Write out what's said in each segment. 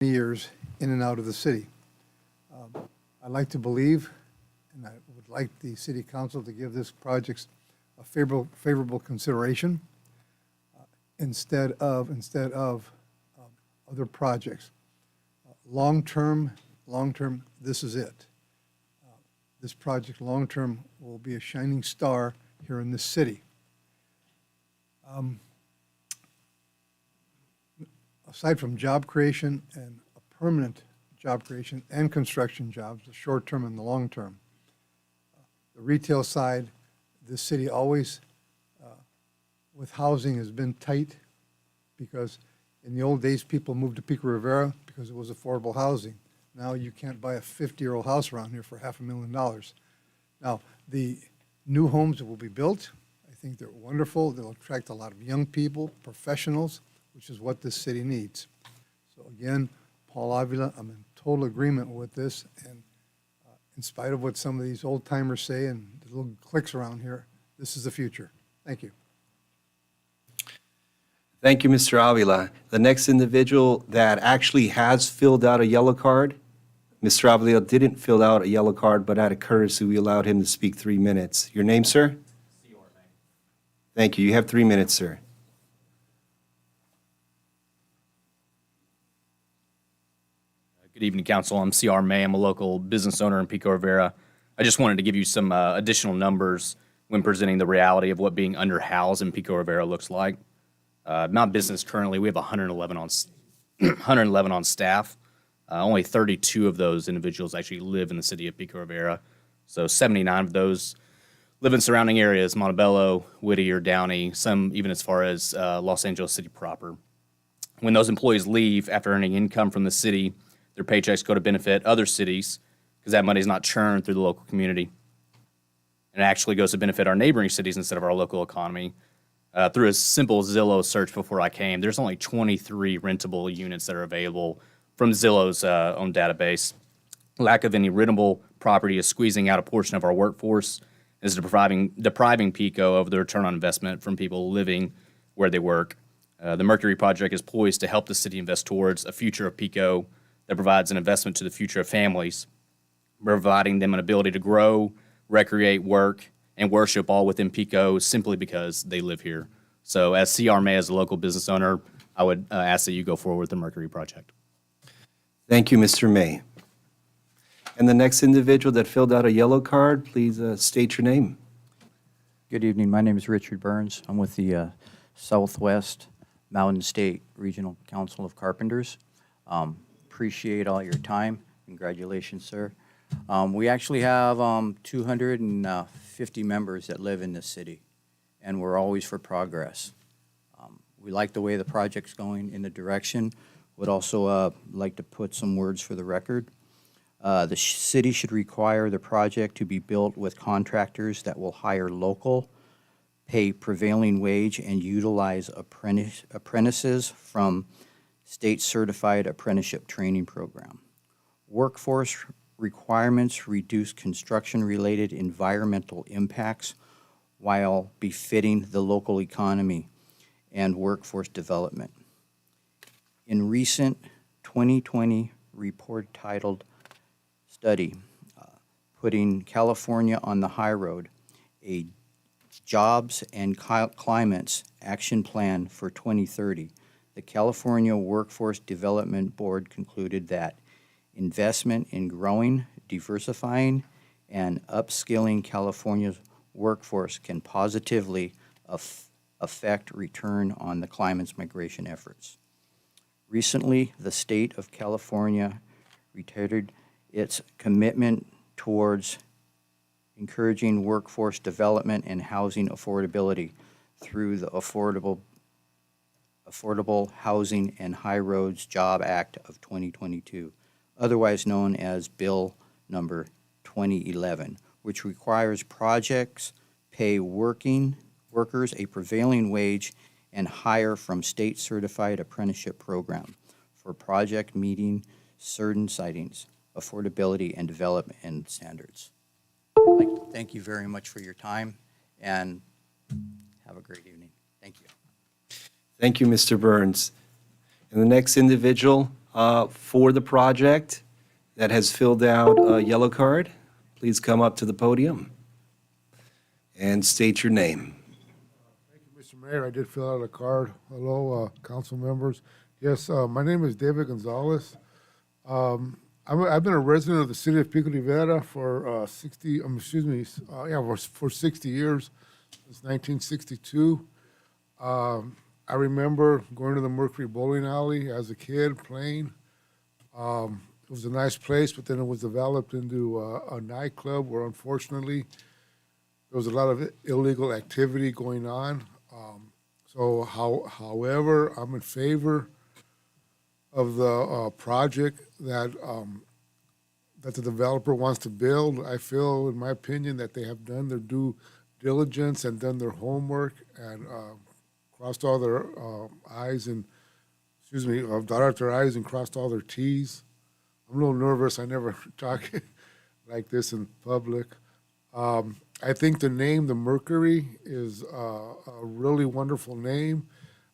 years in and out of the city. I'd like to believe, and I would like the city council to give this project a favorable consideration instead of other projects. Long-term, this is it. This project, long-term, will be a shining star here in this city. Aside from job creation and a permanent job creation and construction jobs, the short-term and the long-term, the retail side, this city always, with housing, has been tight because in the old days, people moved to Pico Rivera because it was affordable housing. Now you can't buy a 50-year-old house around here for $500,000. Now, the new homes that will be built, I think they're wonderful. They'll attract a lot of young people, professionals, which is what this city needs. So again, Paul Avila, I'm in total agreement with this, and in spite of what some of these old-timers say and the little cliques around here, this is the future. Thank you. Thank you, Mr. Avila. The next individual that actually has filled out a yellow card, Mr. Avila didn't fill out a yellow card, but out of courtesy, we allowed him to speak 3 minutes. Your name, sir? Thank you. You have 3 minutes, sir. Good evening, Council. I'm C.R. May. I'm a local business owner in Pico Rivera. I just wanted to give you some additional numbers when presenting the reality of what being underhoused in Pico Rivera looks like. Not business currently, we have 111 on staff. Only 32 of those individuals actually live in the city of Pico Rivera. So 79 of those live in surrounding areas, Montebello, Whittier, Downey, some even as far as Los Angeles City proper. When those employees leave after earning income from the city, their paychecks go to benefit other cities because that money is not churned through the local community. And it actually goes to benefit our neighboring cities instead of our local economy. Through a simple Zillow search before I came, there's only 23 rentable units that are available from Zillow's own database. Lack of any rentable property is squeezing out a portion of our workforce, is depriving Pico of the return on investment from people living where they work. The Mercury Project is poised to help the city invest towards a future of Pico that provides an investment to the future of families, providing them an ability to grow, recreate, work, and worship all within Pico simply because they live here. So as C.R. May, as a local business owner, I would ask that you go forward with the Mercury Project. Thank you, Mr. May. And the next individual that filled out a yellow card, please state your name. Good evening. My name is Richard Burns. I'm with the Southwest Mountain State Regional Council of Carpenters. Appreciate all your time. Congratulations, sir. We actually have 250 members that live in this city, and we're always for progress. We like the way the project's going in the direction. Would also like to put some words for the record. The city should require the project to be built with contractors that will hire local, pay prevailing wage, and utilize apprentices from state-certified apprenticeship training program. Workforce requirements reduce construction-related environmental impacts while befitting the local economy and workforce development. In recent 2020 report titled Study, Putting California on the High Road, a Jobs and Climates Action Plan for 2030, the California Workforce Development Board concluded that investment in growing, diversifying, and upskilling California's workforce can positively affect return on the climate's migration efforts. Recently, the state of California reiterated its commitment towards encouraging workforce development and housing affordability through the Affordable Housing and High Roads Job Act of 2022, otherwise known as Bill Number 2011, which requires projects pay workers a prevailing wage and hire from state-certified apprenticeship program for project meeting certain sightings, affordability, and development standards. I'd like to thank you very much for your time, and have a great evening. Thank you. Thank you, Mr. Burns. And the next individual, for the project that has filled out a yellow card, please come up to the podium and state your name. Thank you, Mr. Mayor. I did fill out a card. Hello, council members. Yes, my name is David Gonzalez. I've been a resident of the city of Pico Rivera for 60 years, since 1962. I remember going to the Mercury Bowling Alley as a kid playing. It was a nice place, but then it was developed into a nightclub where unfortunately there was a lot of illegal activity going on. However, I'm in favor of the project that that the developer wants to build. I feel, in my opinion, that they have done their due diligence and done their homework and crossed all their I's and, dotted their I's and crossed all their T's. I'm a little nervous. I never talk like this in public. I think the name, the Mercury, is a really wonderful name.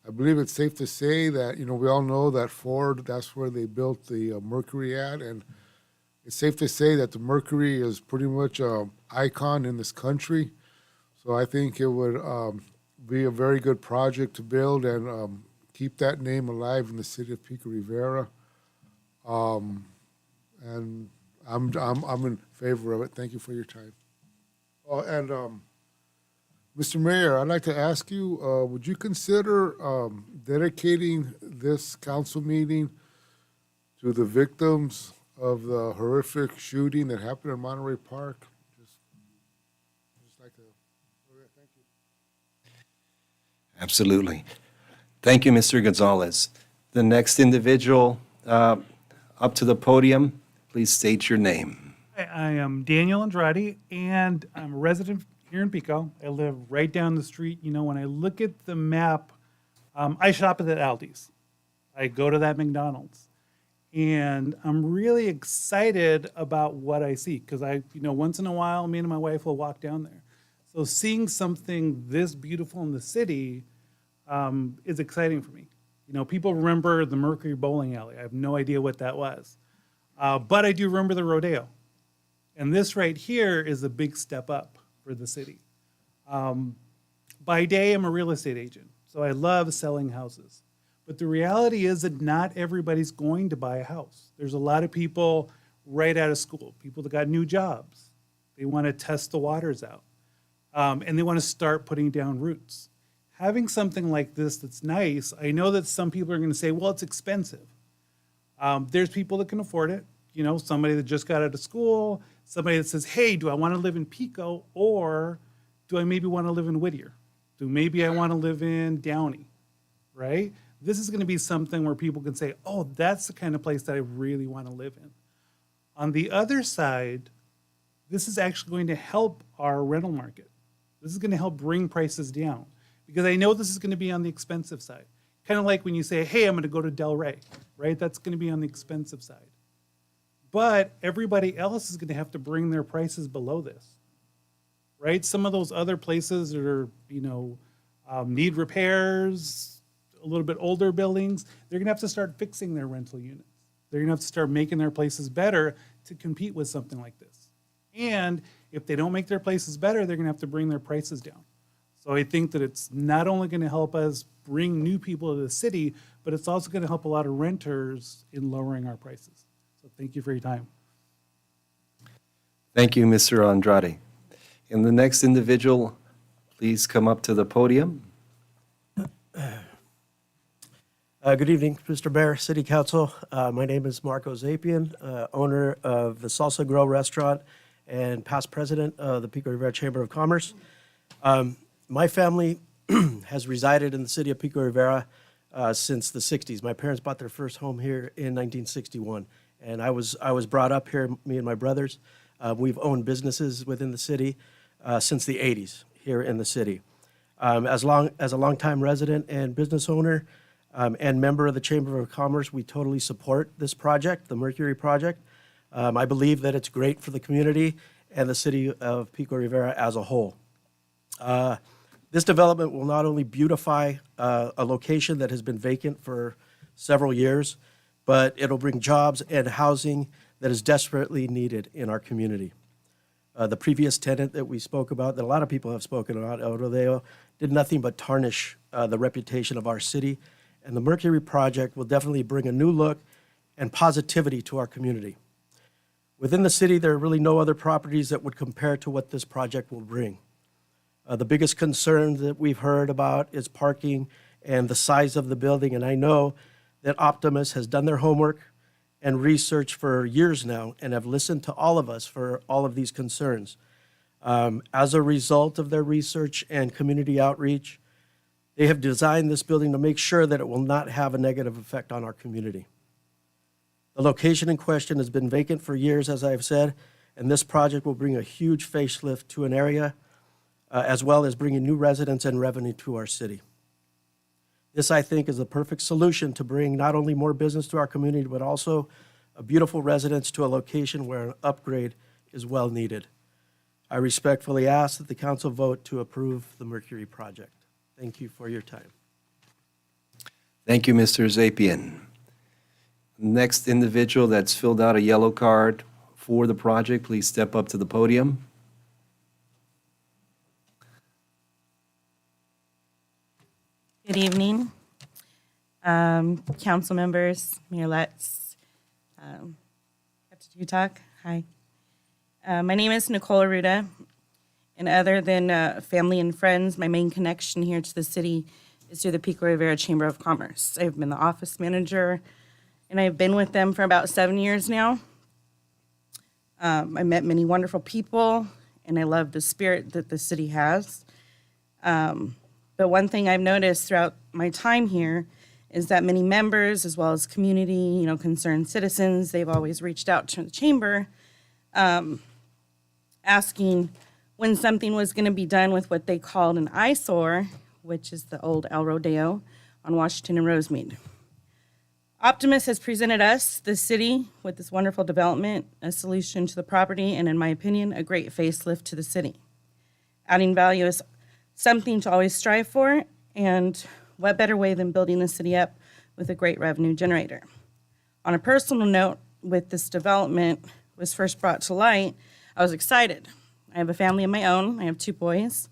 I believe it's safe to say that, we all know that Ford, that's where they built the Mercury at, and it's safe to say that the Mercury is pretty much an icon in this country. So I think it would be a very good project to build and keep that name alive in the city of Pico Rivera. And I'm in favor of it. Thank you for your time. Oh, and Mr. Mayor, I'd like to ask you, would you consider dedicating this council meeting to the victims of the horrific shooting that happened in Monterey Park? Just like to, thank you. Absolutely. Thank you, Mr. Gonzalez. The next individual up to the podium, please state your name. I am Daniel Andrade, and I'm a resident here in Pico. I live right down the street. When I look at the map, I shop at that Aldi's. I go to that McDonald's. And I'm really excited about what I see because once in a while, me and my wife will walk down there. So seeing something this beautiful in the city is exciting for me. People remember the Mercury Bowling Alley. I have no idea what that was. But I do remember the rodeo. And this right here is a big step up for the city. By day, I'm a real estate agent, so I love selling houses. But the reality is that not everybody's going to buy a house. There's a lot of people right out of school, people that got new jobs. They want to test the waters out, and they want to start putting down roots. Having something like this that's nice, I know that some people are going to say, well, it's expensive. There's people that can afford it. Somebody that just got out of school, somebody that says, hey, do I want to live in Pico or do I maybe want to live in Whittier? Maybe I want to live in Downey, right? This is going to be something where people can say, oh, that's the kind of place that I really want to live in. On the other side, this is actually going to help our rental market. This is going to help bring prices down because I know this is going to be on the expensive side. Kind of like when you say, hey, I'm going to go to Del Rey, right? That's going to be on the expensive side. But everybody else is going to have to bring their prices below this, right? Some of those other places that are, need repairs, a little bit older buildings, they're going to have to start fixing their rental units. They're going to have to start making their places better to compete with something like this. And if they don't make their places better, they're going to have to bring their prices down. So I think that it's not only going to help us bring new people to the city, but it's also going to help a lot of renters in lowering our prices. So thank you for your time. Thank you, Mr. Andrade. And the next individual, please come up to the podium. Good evening, Mr. Mayor, City Council. My name is Marco Zapian, owner of the Salsa Grill Restaurant and past president of the Pico Rivera Chamber of Commerce. My family has resided in the city of Pico Rivera since the 60s. My parents bought their first home here in 1961, and I was brought up here, me and my brothers. We've owned businesses within the city since the 80s here in the city. As a longtime resident and business owner and member of the Chamber of Commerce, we totally support this project, the Mercury project. I believe that it's great for the community and the city of Pico Rivera as a whole. This development will not only beautify a location that has been vacant for several years, but it'll bring jobs and housing that is desperately needed in our community. The previous tenant that we spoke about, that a lot of people have spoken about, El Rodeo, did nothing but tarnish the reputation of our city. And the Mercury project will definitely bring a new look and positivity to our community. Within the city, there are really no other properties that would compare to what this project will bring. The biggest concern that we've heard about is parking and the size of the building. And I know that Optimus has done their homework and research for years now and have listened to all of us for all of these concerns. As a result of their research and community outreach, they have designed this building to make sure that it will not have a negative effect on our community. The location in question has been vacant for years, as I've said, and this project will bring a huge facelift to an area, as well as bringing new residents and revenue to our city. This, I think, is the perfect solution to bring not only more business to our community, but also a beautiful residence to a location where an upgrade is well needed. I respectfully ask that the council vote to approve the Mercury project. Thank you for your time. Thank you, Mr. Zapian. Next individual that's filled out a yellow card for the project, please step up to the podium. Good evening, council members, mayor-elects, Captain Utalk, hi. My name is Nicole Arruda, and other than family and friends, my main connection here to the city is through the Pico Rivera Chamber of Commerce. I've been the office manager, and I've been with them for about 7 years now. I met many wonderful people, and I love the spirit that the city has. But one thing I've noticed throughout my time here is that many members, as well as community, concerned citizens, they've always reached out to the chamber asking when something was going to be done with what they called an eyesore, which is the old El Rodeo on Washington and Rosemead. Optimus has presented us, the city, with this wonderful development, a solution to the property, and in my opinion, a great facelift to the city. Adding value is something to always strive for, and what better way than building the city up with a great revenue generator. On a personal note, with this development was first brought to light, I was excited. I have a family of my own, I have 2 boys,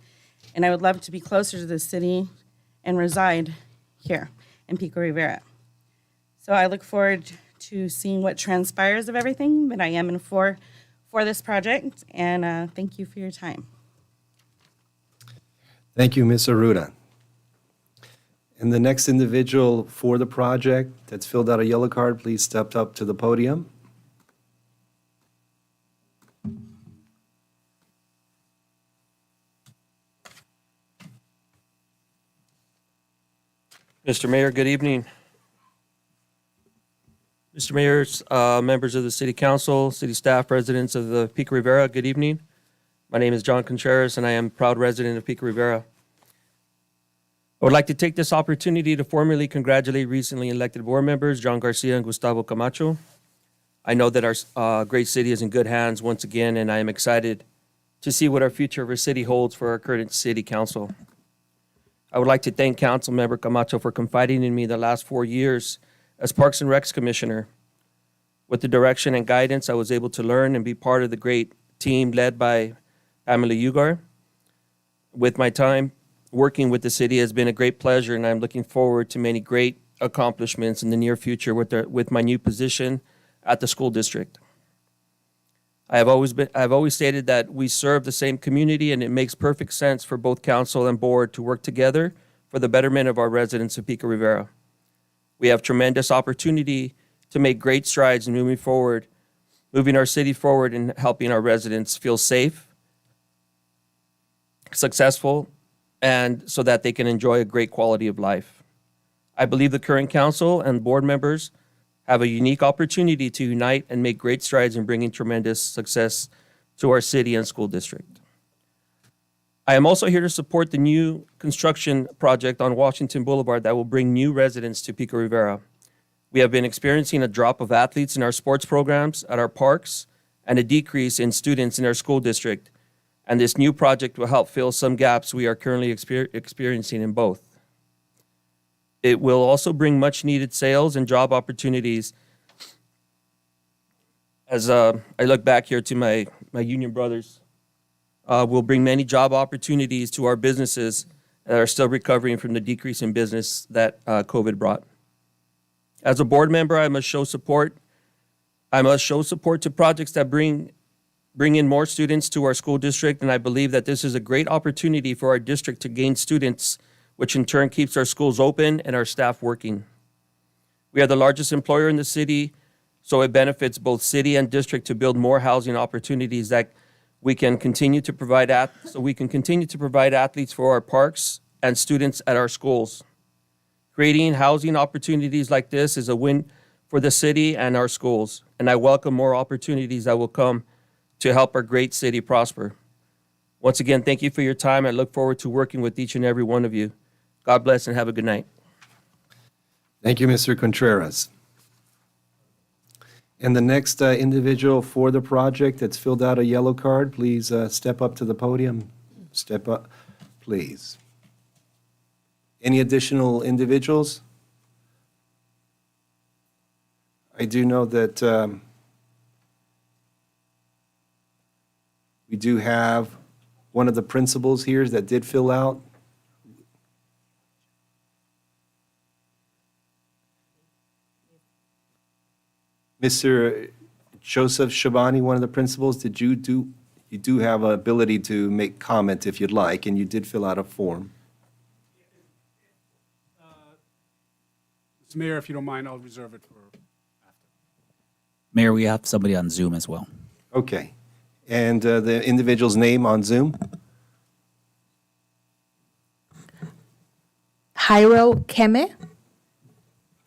and I would love to be closer to the city and reside here in Pico Rivera. So I look forward to seeing what transpires of everything, but I am in for this project, and thank you for your time. Thank you, Ms. Arruda. And the next individual for the project that's filled out a yellow card, please step up to the podium. Mr. Mayor, good evening. Mr. Mayor's members of the City Council, city staff, residents of the Pico Rivera, good evening. My name is John Contreras, and I am a proud resident of Pico Rivera. I would like to take this opportunity to formally congratulate recently elected board members, John Garcia and Gustavo Camacho. I know that our great city is in good hands once again, and I am excited to see what our future of our city holds for our current city council. I would like to thank Council Member Camacho for confiding in me the last 4 years as Parks and Recs Commissioner. With the direction and guidance, I was able to learn and be part of the great team led by Pamela Ugar. With my time working with the city has been a great pleasure, and I'm looking forward to many great accomplishments in the near future with my new position at the school district. I've always stated that we serve the same community, and it makes perfect sense for both council and board to work together for the betterment of our residents of Pico Rivera. We have tremendous opportunity to make great strides in moving our city forward and helping our residents feel safe, successful, and so that they can enjoy a great quality of life. I believe the current council and board members have a unique opportunity to unite and make great strides in bringing tremendous success to our city and school district. I am also here to support the new construction project on Washington Boulevard that will bring new residents to Pico Rivera. We have been experiencing a drop of athletes in our sports programs at our parks and a decrease in students in our school district, and this new project will help fill some gaps we are currently experiencing in both. It will also bring much-needed sales and job opportunities. As I look back here to my union brothers, will bring many job opportunities to our businesses that are still recovering from the decrease in business that COVID brought. As a board member, I must show support. I must show support to projects that bring in more students to our school district, and I believe that this is a great opportunity for our district to gain students, which in turn keeps our schools open and our staff working. We are the largest employer in the city, so it benefits both city and district to build more housing opportunities that we can continue to provide athletes for our parks and students at our schools. Creating housing opportunities like this is a win for the city and our schools, and I welcome more opportunities that will come to help our great city prosper. Once again, thank you for your time. I look forward to working with each and every one of you. God bless and have a good night. Thank you, Mr. Contreras. And the next individual for the project that's filled out a yellow card, please step up to the podium. Step up, please. Any additional individuals? I do know that we do have one of the principals here that did fill out. Mr. Joseph Shabani, one of the principals, you do have an ability to make comment if you'd like, and you did fill out a form. Mr. Mayor, if you don't mind, I'll reserve it for after. Mayor, we have somebody on Zoom as well. Okay. And the individual's name on Zoom? Jairo Keme.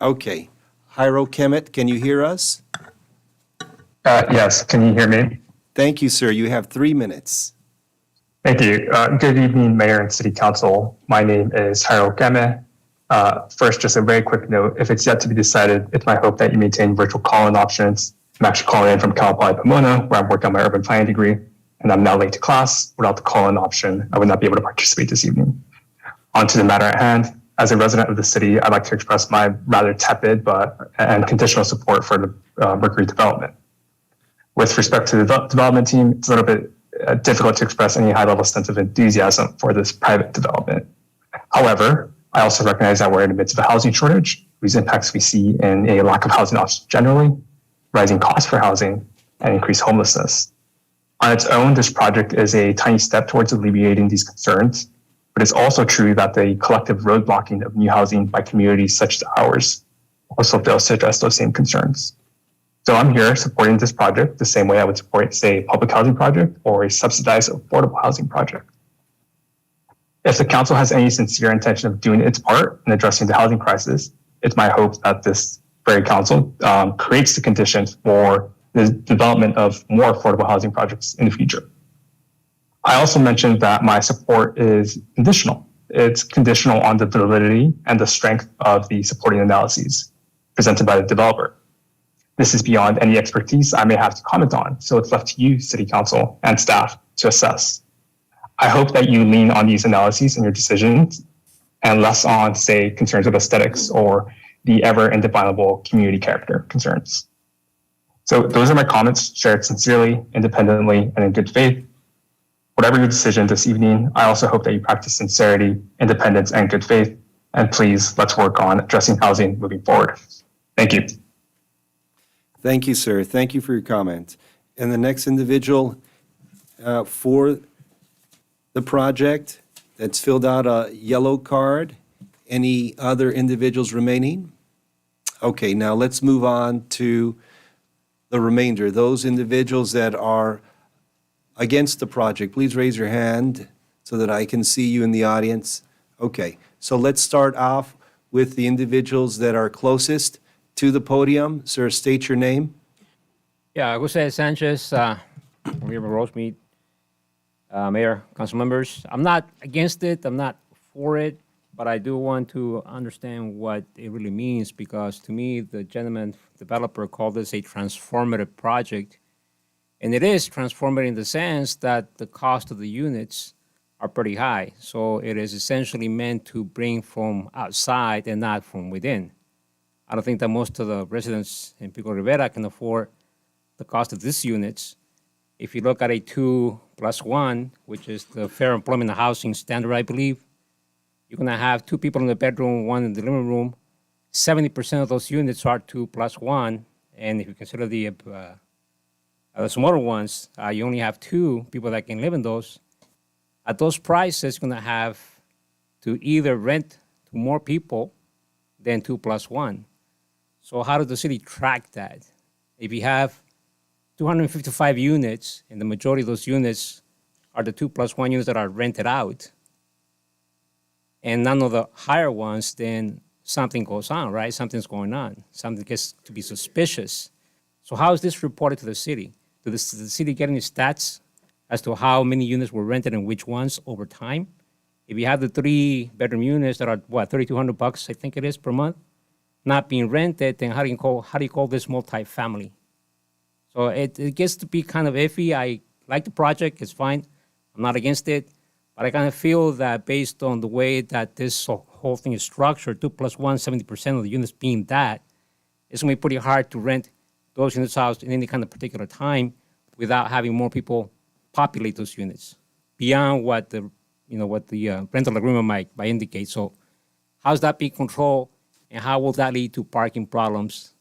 Okay. Jairo Kemet, can you hear us? Yes, can you hear me? Thank you, sir. You have 3 minutes. Thank you. Good evening, Mayor and City Council. My name is Jairo Keme. First, just a very quick note. If it's yet to be decided, it's my hope that you maintain virtual call-in options. I'm actually calling in from Cal Poly Pomona, where I'm working on my urban planning degree, and I'm now late to class. Without the call-in option, I would not be able to participate this evening. On to the matter at hand. As a resident of the city, I'd like to express my rather tepid and conditional support for the Mercury development. With respect to the development team, it's a little bit difficult to express any high-level sense of enthusiasm for this private development. However, I also recognize that we're in the midst of a housing shortage, whose impacts we see in a lack of housing options generally, rising costs for housing, and increased homelessness. On its own, this project is a tiny step towards alleviating these concerns, but it's also true that the collective roadblocking of new housing by communities such as ours also fails to address those same concerns. So I'm here supporting this project the same way I would support, say, a public housing project or a subsidized affordable housing project. If the council has any sincere intention of doing its part in addressing the housing crisis, it's my hope that this very council creates the conditions for the development of more affordable housing projects in the future. I also mentioned that my support is conditional. It's conditional on the validity and the strength of the supporting analyses presented by the developer. This is beyond any expertise I may have to comment on, so it's left to you, City Council and staff, to assess. I hope that you lean on these analyses in your decisions and less on, say, concerns of aesthetics or the ever indefinable community character concerns. So those are my comments, shared sincerely, independently, and in good faith. Whatever your decision this evening, I also hope that you practice sincerity, independence, and good faith. And please, let's work on addressing housing moving forward. Thank you. Thank you, sir. Thank you for your comment. And the next individual for the project that's filled out a yellow card. Any other individuals remaining? Okay, now let's move on to the remainder. Those individuals that are against the project, please raise your hand so that I can see you in the audience. Okay, so let's start off with the individuals that are closest to the podium. Sir, state your name. Yeah, Jose Sanchez, from here from Rosemead. Mayor, council members, I'm not against it, I'm not for it, but I do want to understand what it really means, because to me, the gentleman developer called this a transformative project. And it is transformative in the sense that the cost of the units are pretty high. So it is essentially meant to bring from outside and not from within. I don't think that most of the residents in Pico Rivera can afford the cost of these units. If you look at a 2+1, which is the Fair Employment and Housing standard, I believe, you're gonna have 2 people in the bedroom, 1 in the living room. 70% of those units are 2+1, and if you consider the smaller ones, you only have 2 people that can live in those. At those prices, you're gonna have to either rent to more people than 2+1. So how does the city track that? If you have 255 units, and the majority of those units are the 2+1 units that are rented out, and none of the higher ones, then something goes on, right? Something's going on. Something gets to be suspicious. So how is this reported to the city? Does the city get any stats as to how many units were rented and which ones over time? If you have the 3-bedroom units that are, $3,200, I think it is, per month, not being rented, then how do you call this multifamily? So it gets to be kind of iffy. I like the project, it's fine. I'm not against it. But I kind of feel that based on the way that this whole thing is structured, 2+1, 70% of the units being that, it's gonna be pretty hard to rent those units out in any kind of particular time without having more people populate those units beyond what the rental agreement might indicate. So how's that being controlled, and how will that lead to parking problems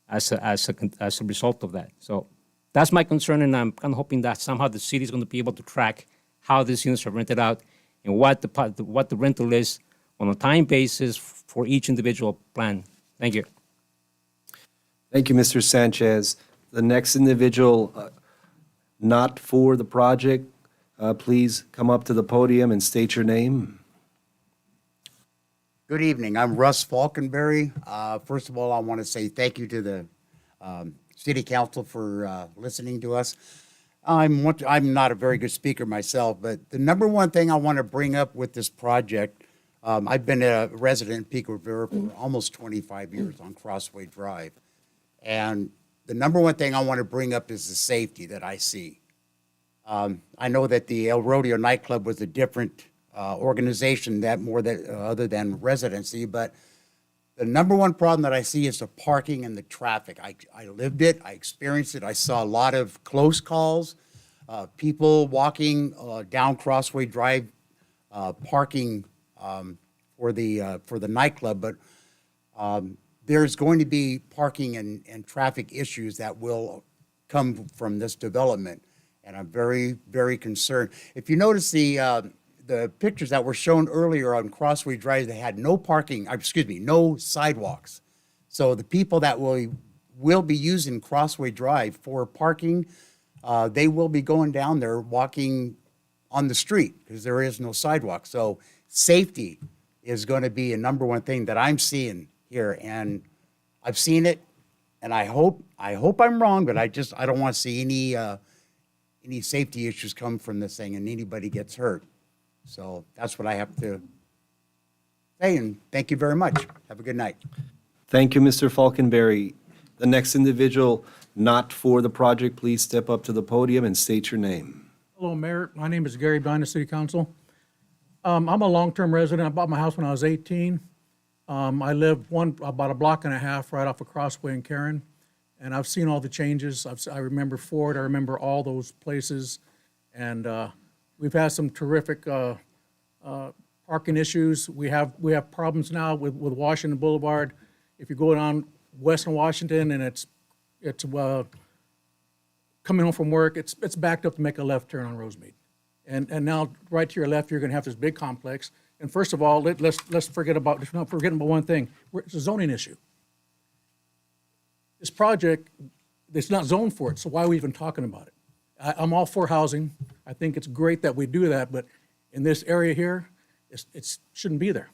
as a result of that? So that's my concern, and I'm kind of hoping that somehow the city is going to be able to track how these units are rented out and what the rental is on a time basis for each individual plan. Thank you. Thank you, Mr. Sanchez. The next individual not for the project, please come up to the podium and state your name. Good evening. I'm Russ Falkenberry. First of all, I want to say thank you to the City Council for listening to us. I'm not a very good speaker myself, but the number one thing I want to bring up with this project, I've been a resident in Pico Rivera for almost 25 years on Crossway Drive. And the number one thing I want to bring up is the safety that I see. I know that the El Rodeo nightclub was a different organization other than residency, but the number one problem that I see is the parking and the traffic. I lived it, I experienced it, I saw a lot of close calls, people walking down Crossway Drive, parking for the nightclub, but there's going to be parking and traffic issues that will come from this development, and I'm very, very concerned. If you notice the pictures that were shown earlier on Crossway Drive, they had no sidewalks. So the people that will be using Crossway Drive for parking, they will be going down there walking on the street because there is no sidewalk. So safety is going to be a number one thing that I'm seeing here, and I've seen it, and I hope I'm wrong, but I don't want to see any safety issues come from this thing and anybody gets hurt. So that's what I have to say, and thank you very much. Have a good night. Thank you, Mr. Falkenberry. The next individual not for the project, please step up to the podium and state your name. Hello, Mayor. My name is Gary Bynum, City Council. I'm a long-term resident. I bought my house when I was 18. I live about a block and a half right off of Crossway and Karen, and I've seen all the changes. I remember Ford. I remember all those places, and we've had some terrific parking issues. We have problems now with Washington Boulevard. If you go down Western Washington and it's coming home from work, it's backed up to make a left turn on Rosemead. And now right to your left, you're gonna have this big complex. And first of all, let's not forget about one thing. It's a zoning issue. This project, it's not zoned for it, so why are we even talking about it? I'm all for housing. I think it's great that we do that, but in this area here, it shouldn't be there.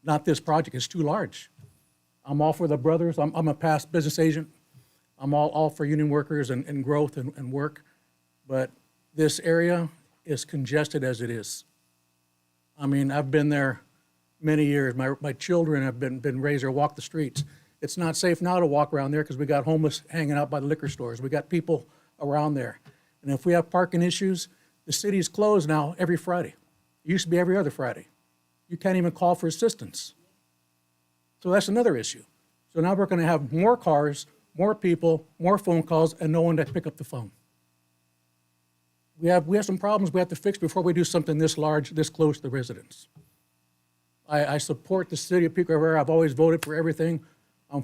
Not this project, it's too large. I'm all for the brothers. I'm a past business agent. I'm all for union workers and growth and work, but this area is congested as it is. I mean, I've been there many years. My children have been raised there, walk the streets. It's not safe now to walk around there because we got homeless hanging out by the liquor stores. We got people around there. And if we have parking issues, the city's closed now every Friday. It used to be every other Friday. You can't even call for assistance. So that's another issue. So now we're going to have more cars, more people, more phone calls, and no one to pick up the phone. We have some problems we have to fix before we do something this large, this close to the residents. I support the city of Pico Rivera. I've always voted for everything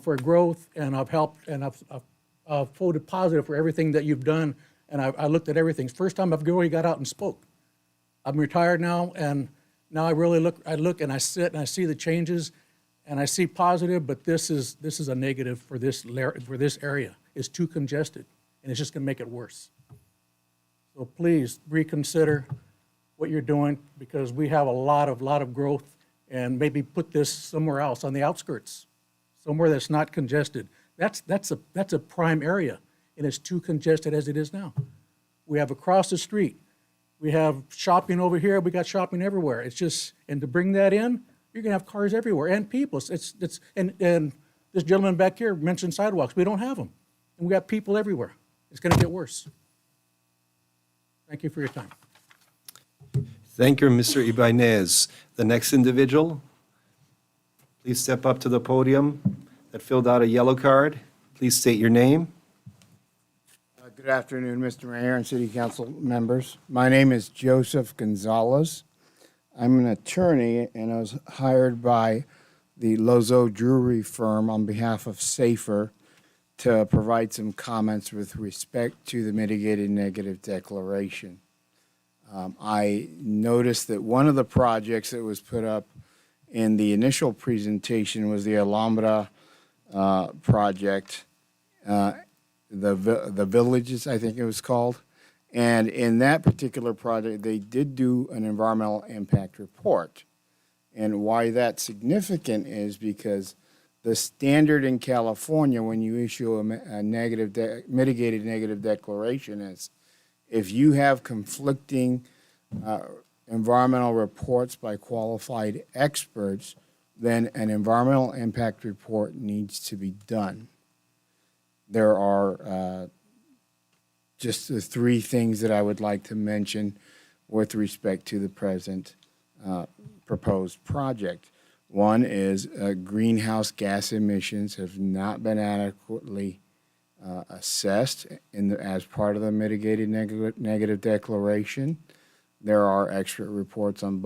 for growth, and I've helped, and I've voted positive for everything that you've done, and I looked at everything. First time I've really got out and spoke. I'm retired now, and now I really look and I sit and I see the changes, and I see positive, but this is a negative for this area. It's too congested, and it's just gonna make it worse. So please reconsider what you're doing, because we have a lot of growth, and maybe put this somewhere else on the outskirts, somewhere that's not congested. That's a prime area, and it's too congested as it is now. We have across the street, we have shopping over here, we got shopping everywhere. It's just, and to bring that in, you're gonna have cars everywhere and people. And this gentleman back here mentioned sidewalks. We don't have them, and we got people everywhere. It's gonna get worse. Thank you for your time. Thank you, Mr. Ibanez. The next individual, please step up to the podium that filled out a yellow card. Please state your name. Good afternoon, Mr. Mayor and City Council members. My name is Joseph Gonzalez. I'm an attorney, and I was hired by the Lozo Jewelry firm on behalf of Safer to provide some comments with respect to the mitigated negative declaration. I noticed that one of the projects that was put up in the initial presentation was the Alhambra project, the Villages, I think it was called. And in that particular project, they did do an environmental impact report. And why that's significant is because the standard in California when you issue a mitigated negative declaration is if you have conflicting environmental reports by qualified experts, then an environmental impact report needs to be done. There are just the three things that I would like to mention with respect to the present proposed project. One is greenhouse gas emissions have not been adequately assessed as part of the mitigated negative declaration. There are expert reports on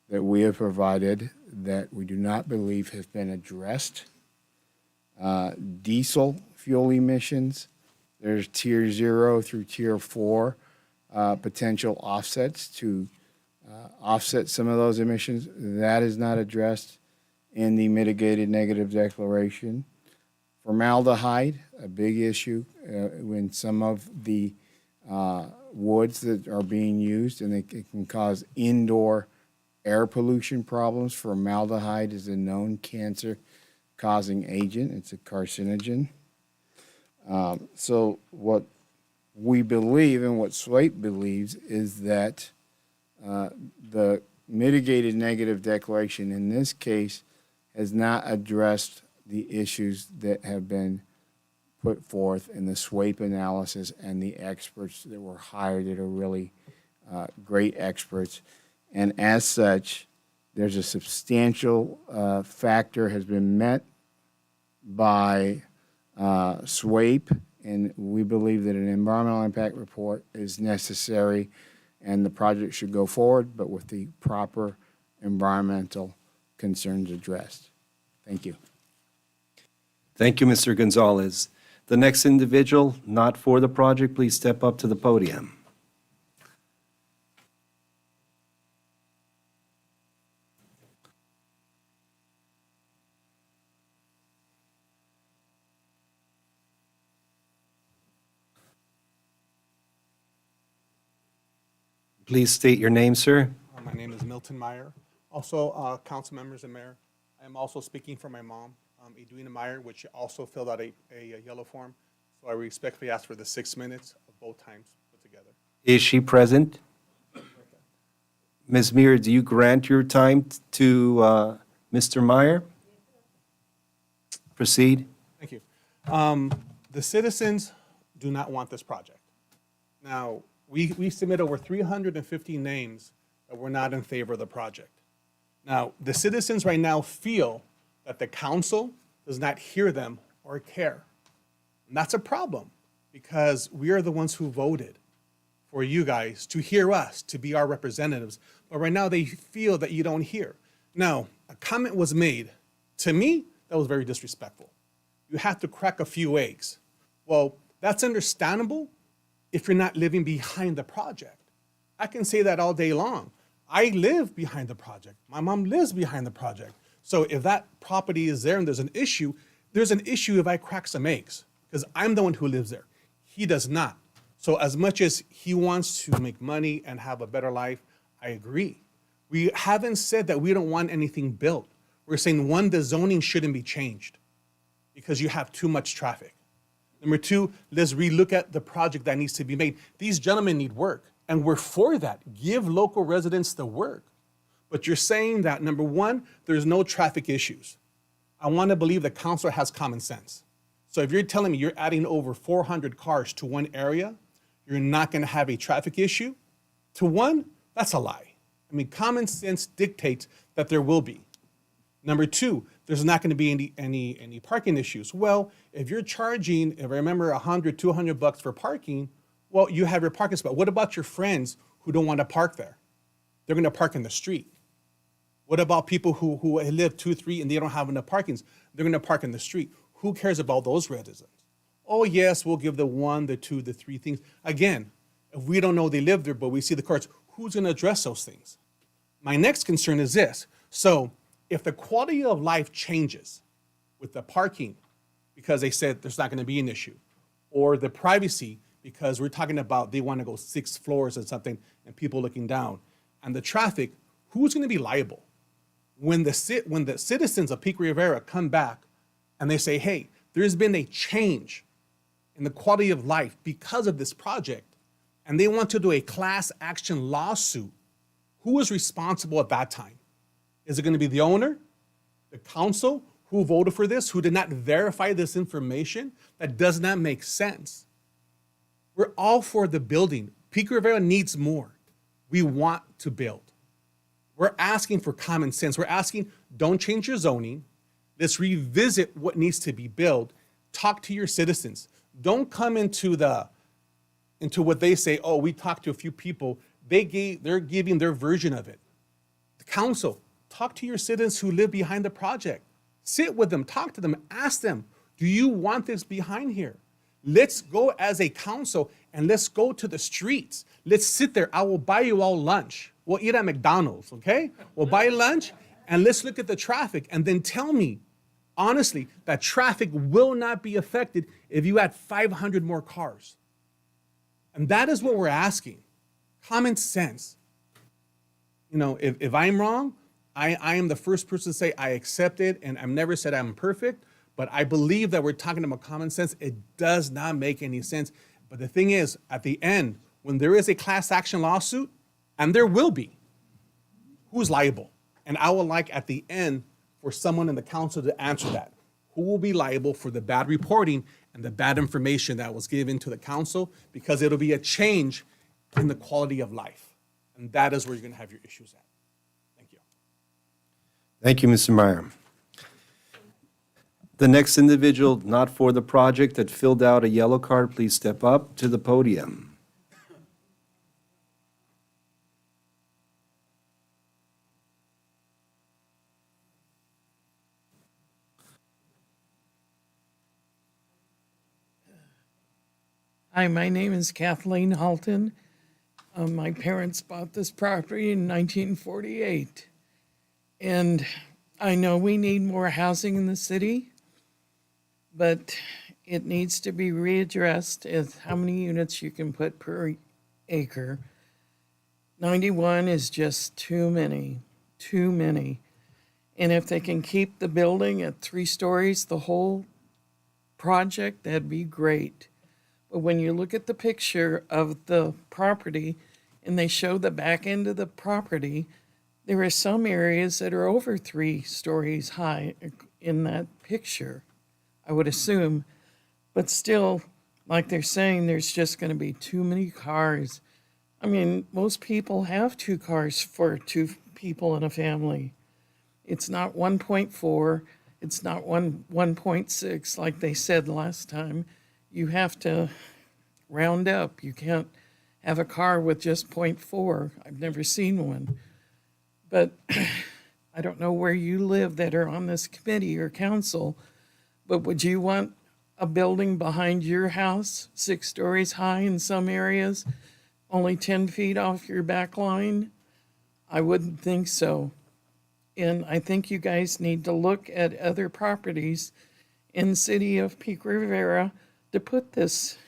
that we have provided that we do not believe have been addressed. Diesel fuel emissions, there's tier 0 through tier 4 potential offsets to offset some of those emissions. That is not addressed in the mitigated negative declaration. Formaldehyde, a big issue when some of the woods that are being used, and it can cause indoor air pollution problems. Formaldehyde is a known cancer-causing agent. It's a carcinogen. So what we believe and what SWAPE believes is that the mitigated negative declaration in this case has not addressed the issues that have been put forth in the SWAPE analysis and the experts that were hired that are really great experts. And as such, there's a substantial factor has been met by SWAPE, and we believe that an environmental impact report is necessary and the project should go forward, but with the proper environmental concerns addressed. Thank you. Thank you, Mr. Gonzalez. The next individual not for the project, please step up to the podium. Please state your name, sir. My name is Milton Meyer. Also, council members and mayor, I am also speaking for my mom, Edwina Meyer, which also filled out a yellow form. So I respectfully ask for the 6 minutes of both times put together. Is she present? Ms. Meir, do you grant your time to Mr. Meyer? Proceed. Thank you. The citizens do not want this project. Now, we submit over 350 names that we're not in favor of the project. Now, the citizens right now feel that the council does not hear them or care. And that's a problem because we are the ones who voted for you guys to hear us, to be our representatives. But right now they feel that you don't hear. Now, a comment was made. To me, that was very disrespectful. You have to crack a few eggs. Well, that's understandable if you're not living behind the project. I can say that all day long. I live behind the project. My mom lives behind the project. So if that property is there and there's an issue if I crack some eggs, because I'm the one who lives there. He does not. So as much as he wants to make money and have a better life, I agree. We haven't said that we don't want anything built. We're saying, one, the zoning shouldn't be changed because you have too much traffic. Number two, let's relook at the project that needs to be made. These gentlemen need work, and we're for that. Give local residents the work. But you're saying that, number one, there's no traffic issues. I want to believe the council has common sense. So if you're telling me you're adding over 400 cars to one area, you're not going to have a traffic issue, to one, that's a lie. I mean, common sense dictates that there will be. Number two, there's not going to be any parking issues. Well, if you're charging, if I remember, $100, $200 for parking, well, you have your parking spot. What about your friends who don't want to park there? They're going to park in the street. What about people who live 2, 3, and they don't have enough parkings? They're going to park in the street. Who cares about those residents? Oh, yes, we'll give the 1, the 2, the 3 things. Again, if we don't know they live there, but we see the cars, who's going to address those things? My next concern is this. So if the quality of life changes with the parking, because they said there's not going to be an issue, or the privacy, because we're talking about they want to go 6 floors or something and people looking down, and the traffic, who's going to be liable? When the citizens of Pico Rivera come back and they say, hey, there's been a change in the quality of life because of this project, and they want to do a class action lawsuit, who is responsible at that time? Is it going to be the owner, the council, who voted for this, who did not verify this information? That does not make sense. We're all for the building. Pico Rivera needs more. We want to build. We're asking for common sense. We're asking, don't change your zoning. Let's revisit what needs to be built. Talk to your citizens. Don't come into what they say, oh, we talked to a few people. They're giving their version of it. The council, talk to your citizens who live behind the project. Sit with them, talk to them, ask them, do you want this behind here? Let's go as a council and let's go to the streets. Let's sit there. I will buy you all lunch. We'll eat at McDonald's, okay? We'll buy lunch and let's look at the traffic and then tell me, honestly, that traffic will not be affected if you add 500 more cars. And that is what we're asking. Common sense. You know, if I'm wrong, I am the first person to say I accept it, and I've never said I'm perfect, but I believe that we're talking about common sense. It does not make any sense. But the thing is, at the end, when there is a class action lawsuit, and there will be, who's liable? And I would like at the end for someone in the council to answer that. Who will be liable for the bad reporting and the bad information that was given to the council? Because it'll be a change in the quality of life. And that is where you're going to have your issues at. Thank you. Thank you, Mr. Meyer. The next individual not for the project that filled out a yellow card, please step up to the podium. Hi, my name is Kathleen Halton. My parents bought this property in 1948. And I know we need more housing in the city, but it needs to be readdressed as how many units you can put per acre. 91 is just too many. And if they can keep the building at 3 stories, the whole project, that'd be great. But when you look at the picture of the property and they show the back end of the property, there are some areas that are over 3 stories high in that picture, I would assume. But still, like they're saying, there's just going to be too many cars. I mean, most people have 2 cars for 2 people in a family. It's not 1.4, it's not 1.6 like they said last time. You have to round up. You can't have a car with just 0.4. I've never seen one. But I don't know where you live that are on this committee or council, but would you want a building behind your house, 6 stories high in some areas, only 10 feet off your back line? I wouldn't think so. And I think you guys need to look at other properties in the city of Pico Rivera to put this,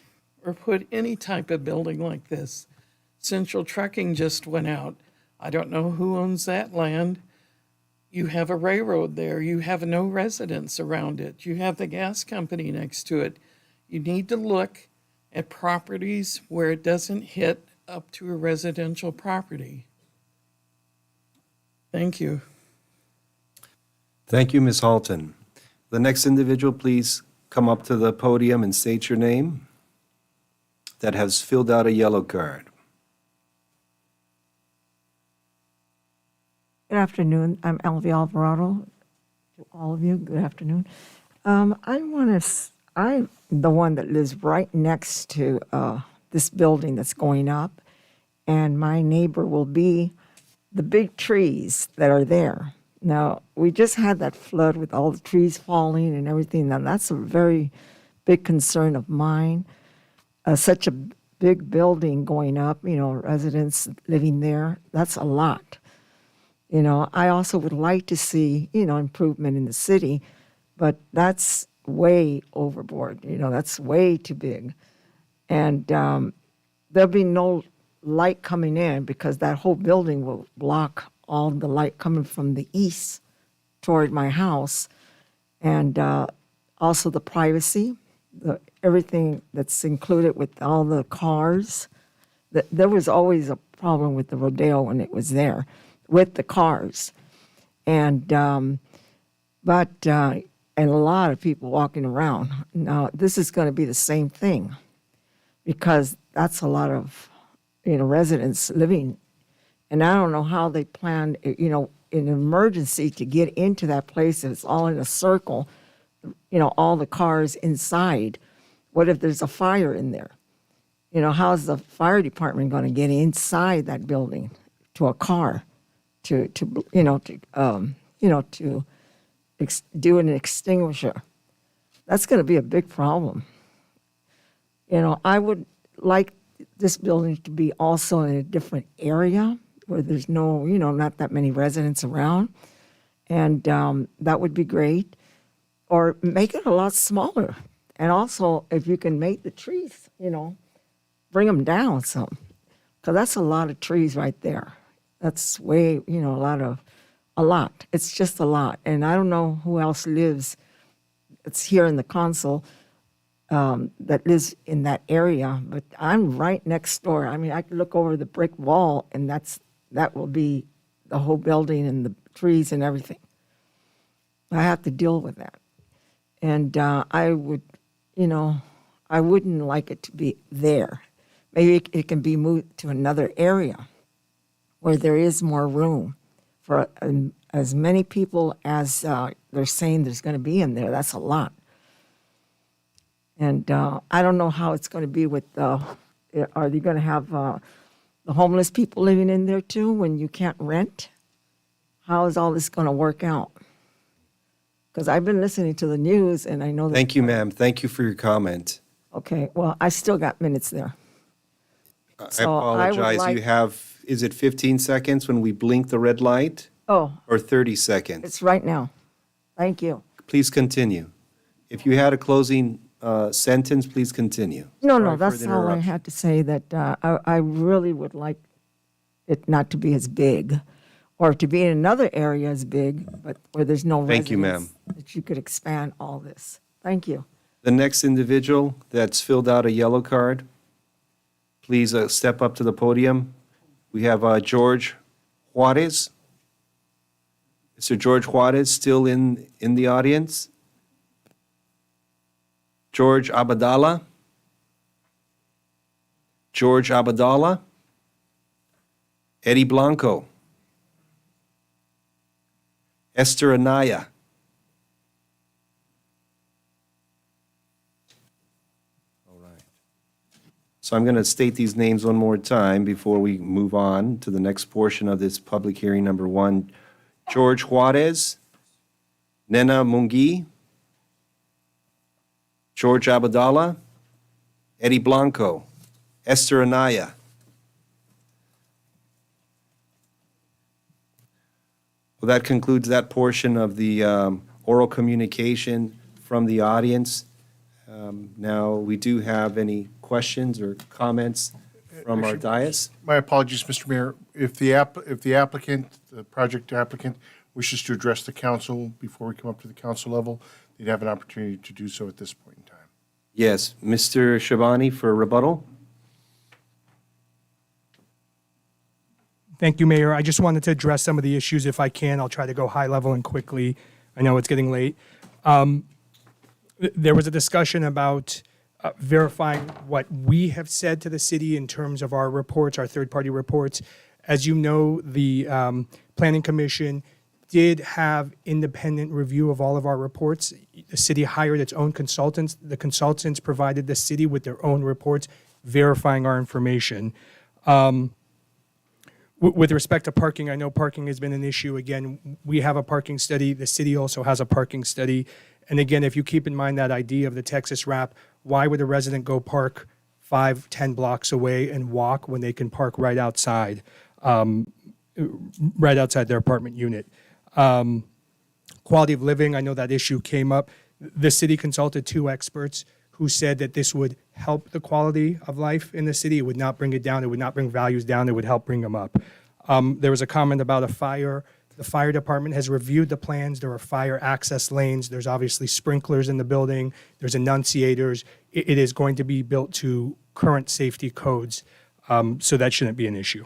or put any type of building like this. Central Trucking just went out. I don't know who owns that land. You have a railroad there. You have no residents around it. You have the gas company next to it. You need to look at properties where it doesn't hit up to a residential property. Thank you. Thank you, Ms. Halton. The next individual, please come up to the podium and state your name that has filled out a yellow card. Good afternoon. I'm Elvie Alvarado. To all of you, good afternoon. I'm the one that lives right next to this building that's going up, and my neighbor will be the big trees that are there. Now, we just had that flood with all the trees falling and everything, and that's a very big concern of mine. Such a big building going up, residents living there, that's a lot. I also would like to see, improvement in the city, but that's way overboard. That's way too big. And there'll be no light coming in because that whole building will block all the light coming from the east toward my house. And also the privacy, everything that's included with all the cars. There was always a problem with the rodeo when it was there, with the cars. And, and a lot of people walking around. Now, this is going to be the same thing because that's a lot of, residents living. And I don't know how they plan, in an emergency to get into that place. If it's all in a circle, all the cars inside. What if there's a fire in there? How's the fire department going to get inside that building to a car to do an extinguisher? That's going to be a big problem. I would like this building to be also in a different area where there's no, not that many residents around. And that would be great. Or make it a lot smaller. And also, if you can make the trees, bring them down some. Because that's a lot of trees right there. That's way, a lot. It's just a lot. And I don't know who else lives, it's here in the council, that lives in that area. But I'm right next door. I mean, I could look over the brick wall, and that will be the whole building and the trees and everything. I have to deal with that. And I would, I wouldn't like it to be there. Maybe it can be moved to another area where there is more room for as many people as they're saying there's going to be in there. That's a lot. And I don't know how it's going to be with, are they going to have the homeless people living in there too when you can't rent? How is all this going to work out? Because I've been listening to the news and I know that. Thank you, ma'am. Thank you for your comment. Okay, well, I still got minutes there. I So I would apologize. like- You have, is it 15 seconds when we blink the red light? Oh, Or 30 seconds? it's right now. Thank you. Please continue. If you had a closing sentence, please continue. No, Sorry for that's the all I interruption. had to say, that I really would like it not to be as big, or to be in another area as big, but where there's no residents. Thank you, ma'am. That you could expand all this. Thank you. The next individual that's filled out a yellow card, please step up to the podium. We have George Juarez. Mr. George Juarez still in the audience? George Abadala? George Abadala? Eddie Blanco. Esther Anaya. All right. So I'm going to state these names one more time before we move on to the next portion of this public hearing number 1. George Juarez, Nena Mungi, George Abadallah, Eddie Blanco, Esther Anaya. Well, that concludes that portion of the oral communication from the audience. Now, we do have any questions or comments from our dais? My apologies, Mr. Mayor. If the applicant, the project applicant, wishes to address the council before we come up to the council level, they'd have an opportunity to do so at this point in time. Yes, Mr. Shabani for rebuttal. Thank you, Mayor. I just wanted to address some of the issues if I can. I'll try to go high level and quickly. I know it's getting late. There was a discussion about verifying what we have said to the city in terms of our reports, our third-party reports. As you know, the Planning Commission did have independent review of all of our reports. The city hired its own consultants. The consultants provided the city with their own reports verifying our information. With respect to parking, I know parking has been an issue. Again, we have a parking study. The city also has a parking study. And again, if you keep in mind that idea of the Texas wrap, why would a resident go park 5-10 blocks away and walk when they can park right outside their apartment unit? Quality of living, I know that issue came up. The city consulted 2 experts who said that this would help the quality of life in the city. It would not bring it down. It would not bring values down. It would help bring them up. There was a comment about a fire. The fire department has reviewed the plans. There are fire access lanes. There's obviously sprinklers in the building. There's enunciators. It is going to be built to current safety codes, so that shouldn't be an issue.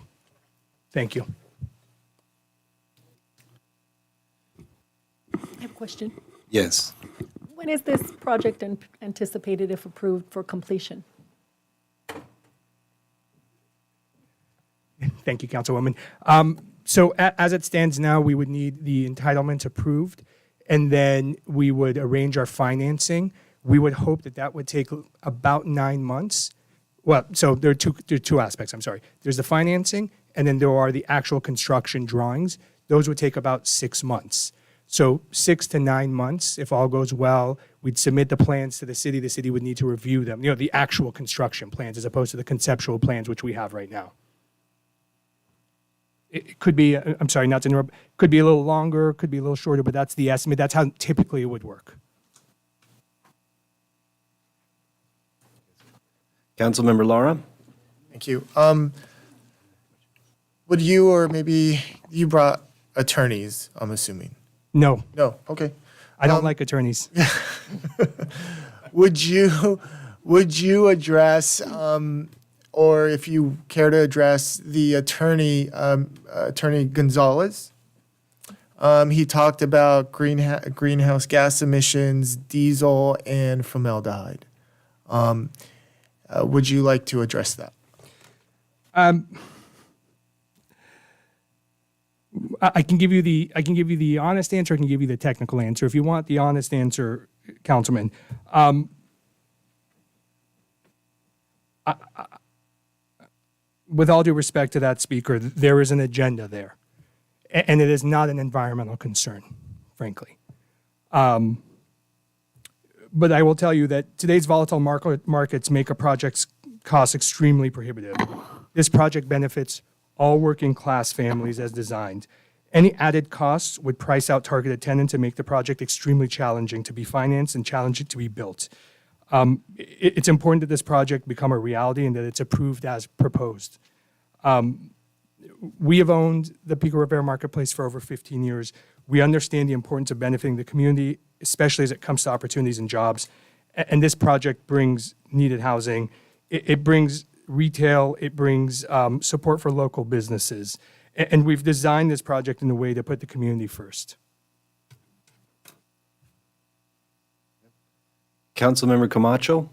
Thank you. I have a question. Yes. When is this project anticipated, if approved, for completion? Thank you, Councilwoman. So as it stands now, we would need the entitlements approved, and then we would arrange our financing. We would hope that that would take about 9 months. Well, so there are two aspects, I'm sorry. There's the financing, and then there are the actual construction drawings. Those would take about 6 months. So 6 to 9 months, if all goes well, we'd submit the plans to the city. The city would need to review them, the actual construction plans as opposed to the conceptual plans, which we have right now. It could be, I'm sorry, not to interrupt, could be a little longer, could be a little shorter, but that's the estimate. That's how typically it would work. Councilmember Lara? Thank you. Would you, or maybe you brought attorneys, I'm assuming? No. No, okay. I don't like attorneys. Would you address, or if you care to address the attorney Gonzalez? He talked about greenhouse gas emissions, diesel, and formaldehyde. Would you like to address that? I can give you the honest answer. I can give you the technical answer. If you want the honest answer, Councilman, with all due respect to that speaker, there is an agenda there, and it is not an environmental concern, frankly. But I will tell you that today's volatile markets make a project's cost extremely prohibitive. This project benefits all working class families as designed. Any added costs would price out targeted tenants and make the project extremely challenging to be financed and challenging to be built. It's important that this project become a reality and that it's approved as proposed. We have owned the Pico Rivera Marketplace for over 15 years. We understand the importance of benefiting the community, especially as it comes to opportunities and jobs. And this project brings needed housing. It brings retail. It brings support for local businesses. And we've designed this project in a way to put the community first. Councilmember Camacho?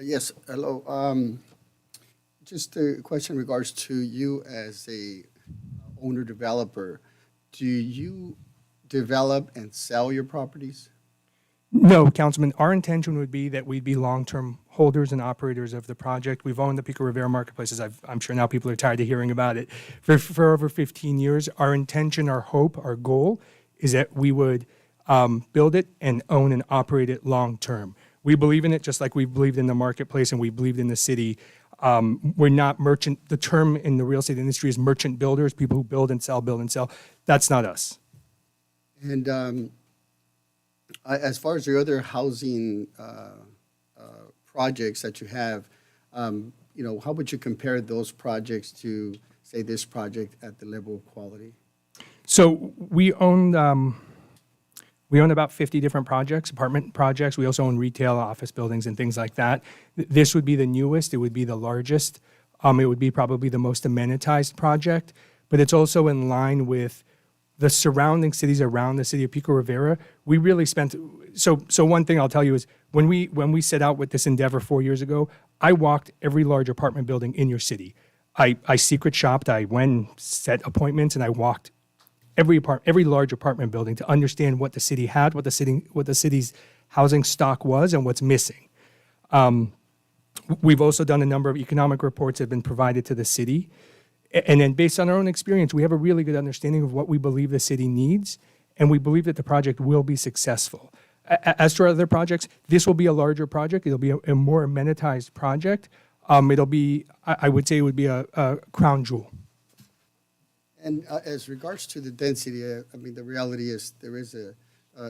Yes, hello. just a question in regards to you as a owner developer. Do you develop and sell your properties? No, Councilman, our intention would be that we'd be long-term holders and operators of the project. We've owned the Pico Rivera marketplaces. I'm sure now people are tired of hearing about it. For over 15 years, our intention, our hope, our goal is that we would build it and own and operate it long-term. We believe in it just like we believed in the marketplace and we believed in the city. We're not merchant. The term in the real estate industry is merchant builders, people who build and sell, build and sell. That's not us. And as far as your other housing projects that you have, how would you compare those projects to, say, this project at the level of quality? So we own about 50 different projects, apartment projects. We also own retail, office buildings, and things like that. This would be the newest. It would be the largest. It would be probably the most amenitized project, but it's also in line with the surrounding cities around the city of Pico Rivera. We really spent, so one thing I'll tell you is when we set out with this endeavor 4 years ago, I walked every large apartment building in your city. I secret shopped, I went and set appointments, and I walked every large apartment building to understand what the city had, what the city's housing stock was, and what's missing. We've also done a number of economic reports that have been provided to the city. And then based on our own experience, we have a really good understanding of what we believe the city needs, and we believe that the project will be successful. As to our other projects, this will be a larger project. It'll be a more amenitized project. It'll be, I would say it would be a crown jewel. And as regards to the density, the reality is there is a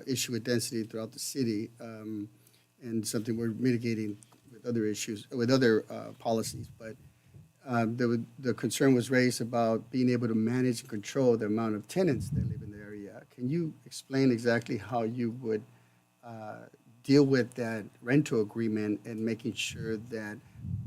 issue with density throughout the city, and something we're mitigating with other issues, with other policies. But the concern was raised about being able to manage and control the amount of tenants that live in the area. Can you explain exactly how you would deal with that rental agreement and making sure that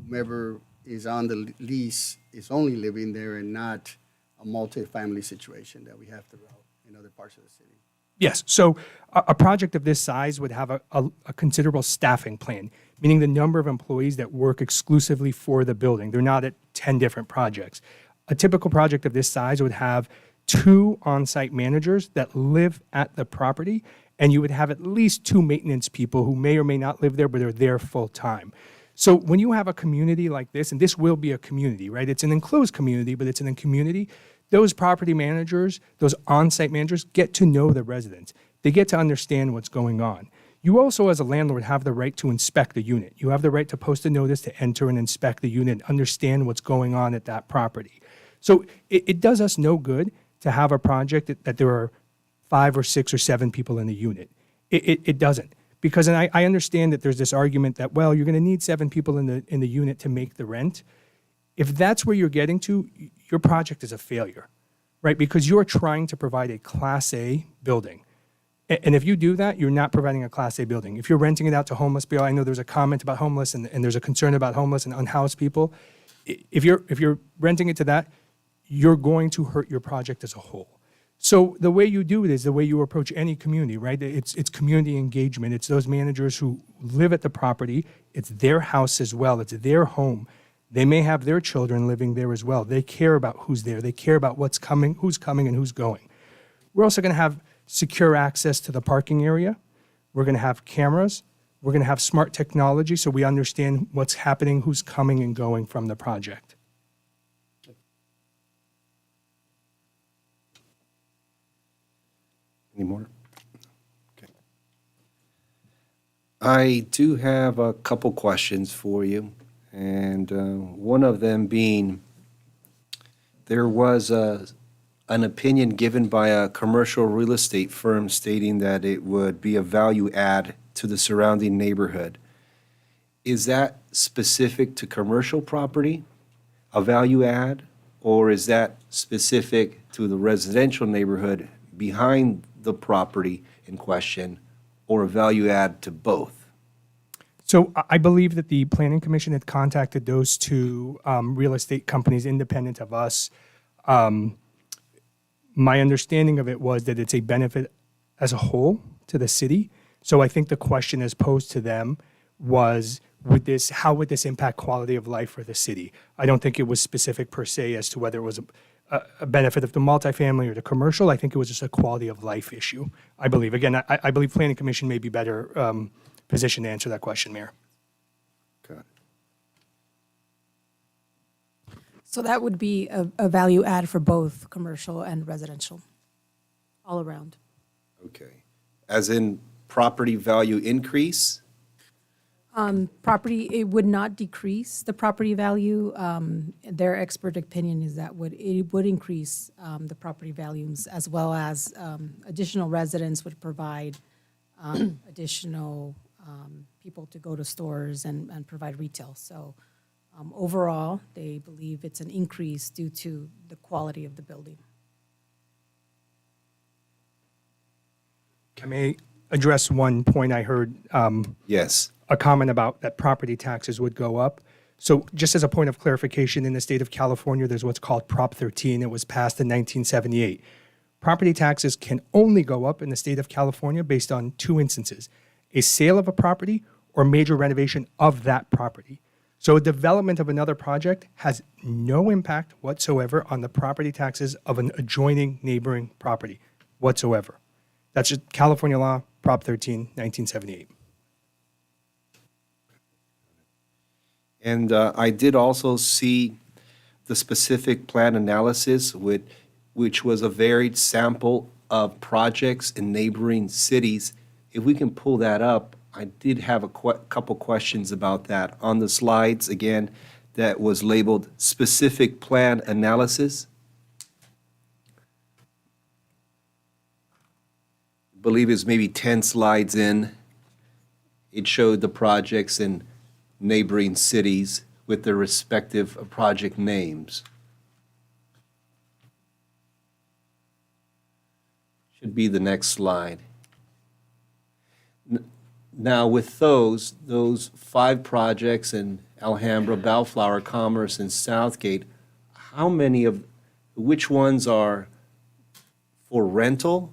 whomever is on the lease is only living there and not a multi-family situation that we have throughout in other parts of the city? Yes. So a project of this size would have a considerable staffing plan, meaning the number of employees that work exclusively for the building. They're not at 10 different projects. A typical project of this size would have 2 on-site managers that live at the property, and you would have at least 2 maintenance people who may or may not live there, but are there full-time. So when you have a community like this, and this will be a community, right? It's an enclosed community, but it's in a community. Those property managers, those on-site managers get to know the residents. They get to understand what's going on. You also, as a landlord, have the right to inspect the unit. You have the right to post a notice to enter and inspect the unit, and understand what's going on at that property. So it does us no good to have a project that there are 5 or 6 or 7 people in the unit. It doesn't. Because I understand that there's this argument that, well, you're going to need 7 people in the unit to make the rent. If that's where you're getting to, your project is a failure, right? Because you're trying to provide a Class A building. And if you do that, you're not providing a Class A building. If you're renting it out to homeless people, I know there's a comment about homeless and there's a concern about homeless and unhoused people. If you're renting it to that, you're going to hurt your project as a whole. So the way you do it is the way you approach any community, right? It's community engagement. It's those managers who live at the property. It's their house as well. It's their home. They may have their children living there as well. They care about who's there. They care about who's coming and who's going. We're also going to have secure access to the parking area. We're going to have cameras. We're going to have smart technology so we understand what's happening, who's coming and going from the project. Any more? Okay. I do have a couple questions for you, and one of them being, there was an opinion given by a commercial real estate firm stating that it would be a value add to the surrounding neighborhood. Is that specific to commercial property, a value add, or is that specific to the residential neighborhood behind the property in question, or a value add to both? So I believe that the Planning Commission had contacted those 2 real estate companies independent of us. My understanding of it was that it's a benefit as a whole to the city. So I think the question as posed to them was, how would this impact quality of life for the city? I don't think it was specific per se as to whether it was a benefit of the multifamily or the commercial. I think it was just a quality of life issue, I believe. Again, I believe Planning Commission may be better positioned to answer that question, Mayor. So that would be a value add for both commercial and residential, all around. Okay. As in property value increase? Property, it would not decrease the property value. Their expert opinion is that it would increase the property values, as well as additional residents would provide additional people to go to stores and provide retail. So overall, they believe it's an increase due to the quality of the building. Can I address one point I heard? Yes. A comment about that property taxes would go up. So just as a point of clarification, in the state of California, there's what's called Prop 13. It was passed in 1978. Property taxes can only go up in the state of California based on two instances: a sale of a property or major renovation of that property. So a development of another project has no impact whatsoever on the property taxes of an adjoining neighboring property whatsoever. That's just California law, Prop 13, 1978. And I did also see the specific plan analysis, which was a varied sample of projects in neighboring cities. If we can pull that up, I did have a couple questions about that. On the slides, again, that was labeled specific plan analysis. I believe it's maybe 10 slides in. It showed the projects in neighboring cities with their respective project names. Should be the next slide. Now, with those 5 projects in Alhambra, Bellflower, Commerce, and Southgate, which ones are for rental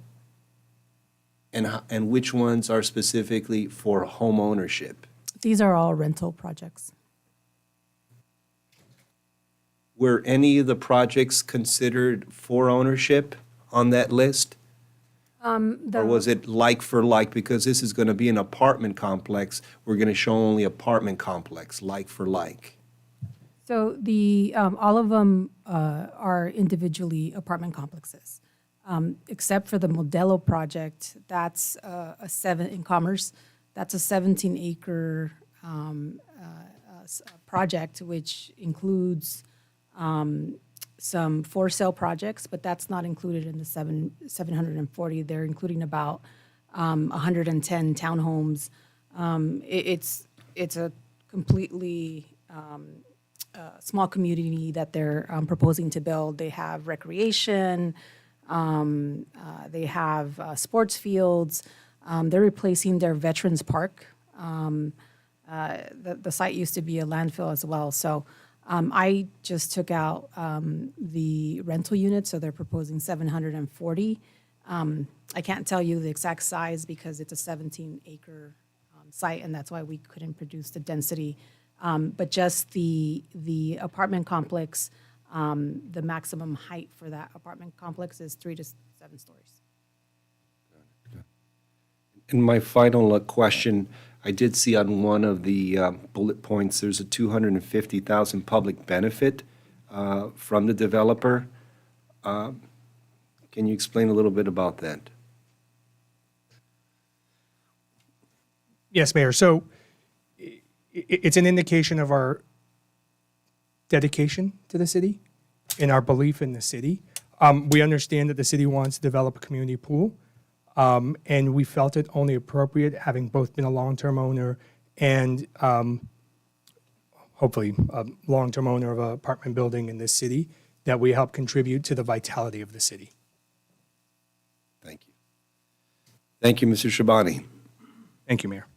and which ones are specifically for home ownership? These are all rental projects. Were any of the projects considered for ownership on that list? Or was it like for like? Because this is going to be an apartment complex, we're going to show only apartment complex, like for like. So all of them are individually apartment complexes, except for the Modelo project. That's in Commerce. That's a 17-acre project, which includes some for sale projects, but that's not included in the 740. They're including about 110 townhomes. It's a completely small community that they're proposing to build. They have recreation, they have sports fields. They're replacing their Veterans Park. The site used to be a landfill as well. So I just took out the rental units, so they're proposing 740. I can't tell you the exact size because it's a 17-acre site, and that's why we couldn't produce the density. But just the apartment complex, the maximum height for that apartment complex is 3 to 7 stories. And my final question, I did see on one of the bullet points, there's a $250,000 public benefit from the developer. Can you explain a little bit about that? Yes, Mayor. So it's an indication of our dedication to the city and our belief in the city. We understand that the city wants to develop a community pool. And we felt it only appropriate, having both been a long-term owner and hopefully a long-term owner of an apartment building in this city, that we help contribute to the vitality of the city. Thank you. Thank you, Mr. Shabani. Thank you, Mayor.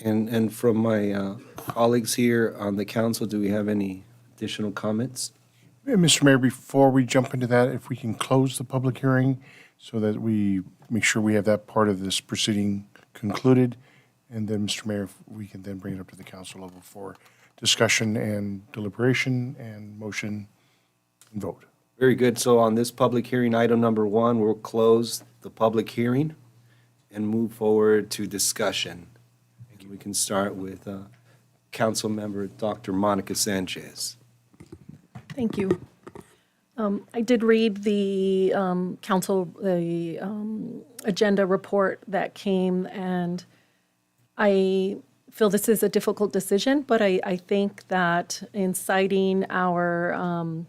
And from my colleagues here on the council, do we have any additional comments? Mr. Mayor, before we jump into that, if we can close the public hearing so that we make sure we have that part of this proceeding concluded, And then, Mr. Mayor, we can then bring it up to the council level for discussion and deliberation and motion and vote. Very good. So on this public hearing, item number 1, we'll close the public hearing and move forward to discussion. We can start with Council Member Dr. Monica Sanchez. Thank you. I did read the agenda report that came, and I feel this is a difficult decision, but I think that in citing our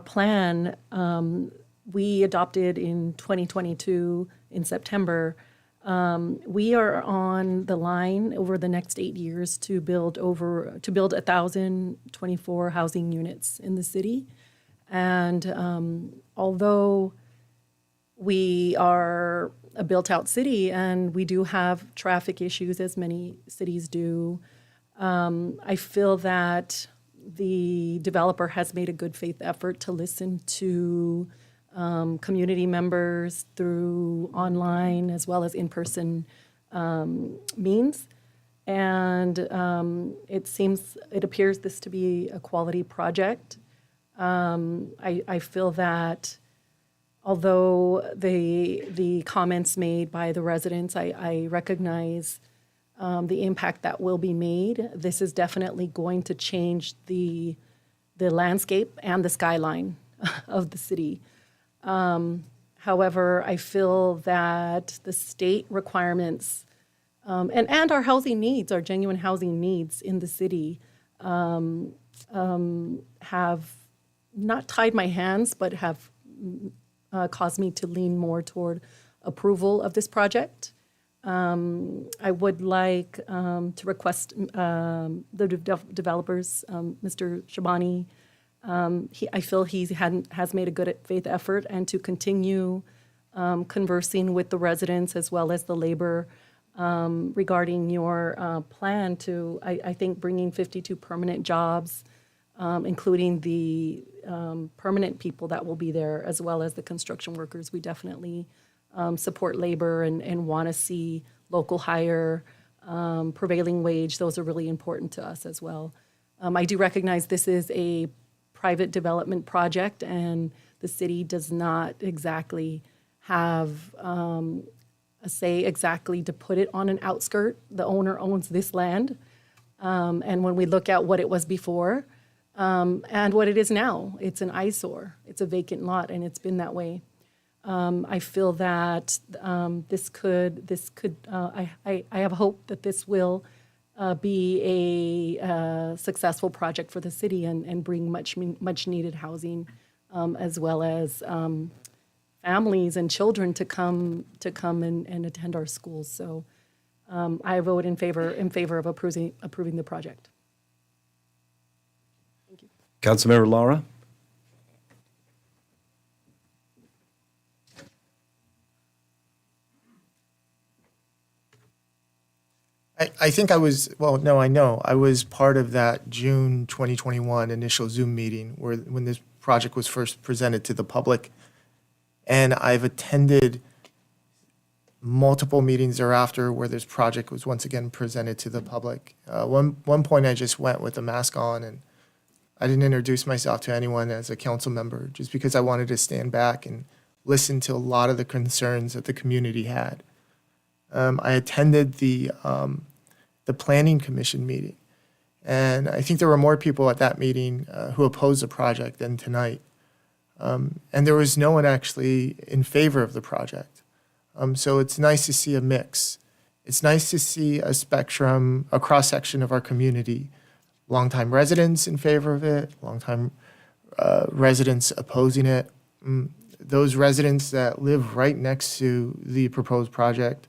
plan, we adopted in 2022 in September. We are on the line over the next 8 years to build 1,024 housing units in the city. And although we are a built-out city and we do have traffic issues, as many cities do, I feel that the developer has made a good faith effort to listen to community members through online as well as in-person means. And it appears this to be a quality project. I feel that although the comments made by the residents, I recognize the impact that will be made. This is definitely going to change the landscape and the skyline of the city. However, I feel that the state requirements and our housing needs, our genuine housing needs in the city, have not tied my hands, but have caused me to lean more toward approval of this project. I would like to request the developers, Mr. Shabani, I feel he has made a good faith effort, and to continue conversing with the residents as well as the labor regarding your plan to, I think, bringing 52 permanent jobs, including the permanent people that will be there, as well as the construction workers. We definitely support labor and want to see local hire, prevailing wage. Those are really important to us as well. I do recognize this is a private development project, and the city does not exactly have a say exactly to put it on an outskirt. The owner owns this land. And when we look at what it was before, and what it is now, it's an eyesore. It's a vacant lot, and it's been that way. I feel that I have hope that this will be a successful project for the city and bring much needed housing, as well as families and children to come and attend our schools. So I vote in favor of approving the project. Councilmember Laura? I think I was, well, no, I know. I was part of that June 2021 initial Zoom meeting when this project was first presented to the public. And I've attended multiple meetings thereafter where this project was once again presented to the public. One point I just went with a mask on, and I didn't introduce myself to anyone as a council member, just because I wanted to stand back and listen to a lot of the concerns that the community had. I attended the planning commission meeting, and I think there were more people at that meeting who opposed the project than tonight. And there was no one actually in favor of the project. So it's nice to see a mix. It's nice to see a spectrum, a cross-section of our community. Longtime residents in favor of it, longtime residents opposing it. Those residents that live right next to the proposed project,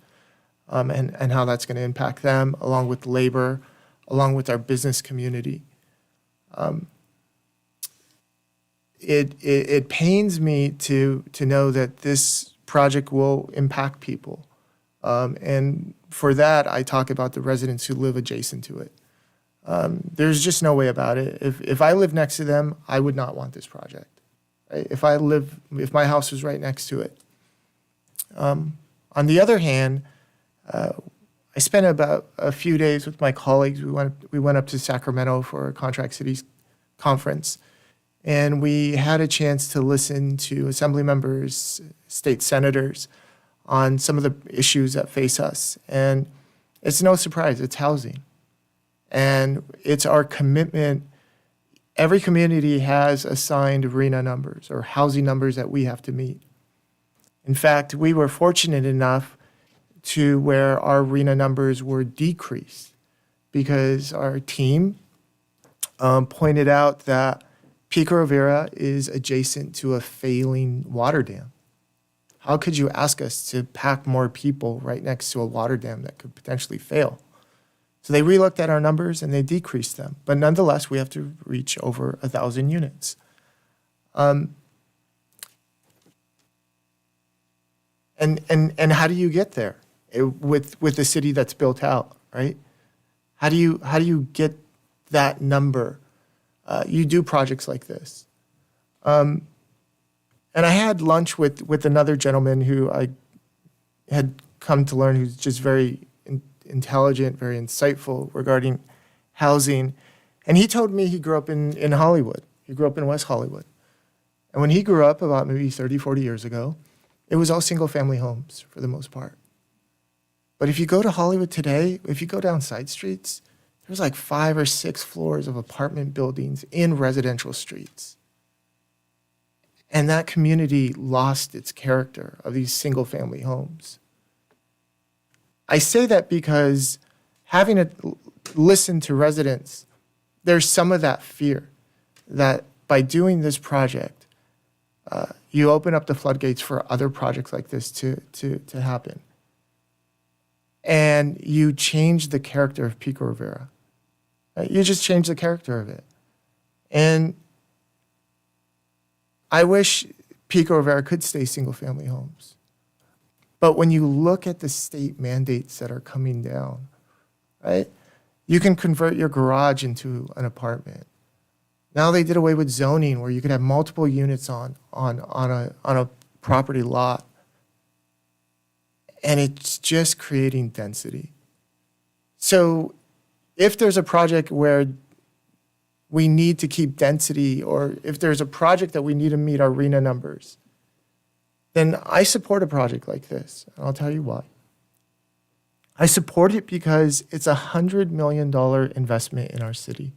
and how that's going to impact them, along with labor, along with our business community. It pains me to know that this project will impact people. And for that, I talk about the residents who live adjacent to it. There's just no way about it. If I live next to them, I would not want this project. Right? If my house was right next to it. On the other hand, I I spent about a few days with my colleagues. We went up to Sacramento for a Contract Cities conference, and we had a chance to listen to assembly members, state senators on some of the issues that face us. And it's no surprise, it's housing. And it's our commitment. Every community has assigned arena numbers or housing numbers that we have to meet. In fact, we were fortunate enough to where our arena numbers were decreased because our team pointed out that Pico Rivera is adjacent to a failing water dam. How could you ask us to pack more people right next to a water dam that could potentially fail? So they relooked at our numbers and they decreased them. But nonetheless, we have to reach over 1,000 units. And how do you get there with a city that's built out, right? How do you get that number? You do projects like this. And I had lunch with another gentleman who I had come to learn who's just very intelligent, very insightful regarding housing. And he told me he grew up in Hollywood. He grew up in West Hollywood. And when he grew up about maybe 30, 40 years ago, it was all single-family homes for the most part. But if you go to Hollywood today, if you go down side streets, there's like 5 or 6 floors of apartment buildings in residential streets. And that community lost its character of these single-family homes. I say that because having to listen to residents, there's some of that fear that by doing this project, you open up the floodgates for other projects like this to happen. And you change the character of Pico Rivera. You just change the character of it. And I wish Pico Rivera could stay single-family homes. But when you look at the state mandates that are coming down, right, you can convert your garage into an apartment. Now they did away with zoning where you could have multiple units on a property lot. And it's just creating density. So if there's a project where we need to keep density, or if there's a project that we need to meet our arena numbers, then I support a project like this. And I'll tell you why. I support it because it's a $100 million investment in our city.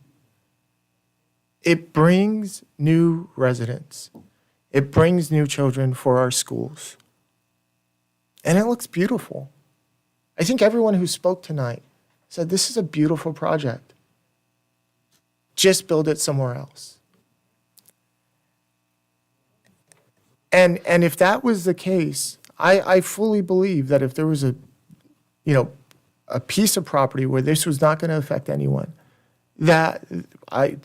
It brings new residents. It brings new children for our schools. And it looks beautiful. I think everyone who spoke tonight said this is a beautiful project. Just build it somewhere else. And if that was the case, I fully believe that if there was a piece of property where this was not going to affect anyone, that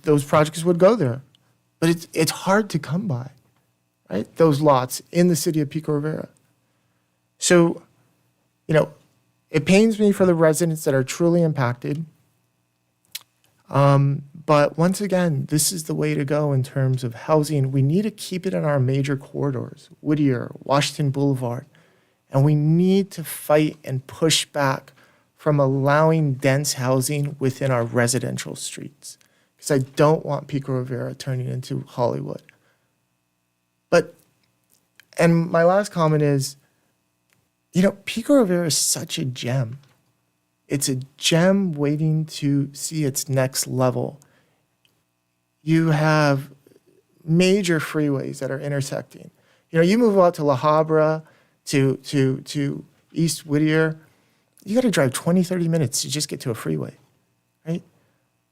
those projects would go there. But it's hard to come by, right? Those lots in the city of Pico Rivera. So, it pains me for the residents that are truly impacted. But once again, this is the way to go in terms of housing. We need to keep it in our major corridors, Whittier, Washington Boulevard. And we need to fight and push back from allowing dense housing within our residential streets. Because I don't want Pico Rivera turning into Hollywood. And my last comment is, Pico Rivera is such a gem. It's a gem waiting to see its next level. You have major freeways that are intersecting. You move out to La Habra, to East Whittier, you got to drive 20, 30 minutes to just get to a freeway, right?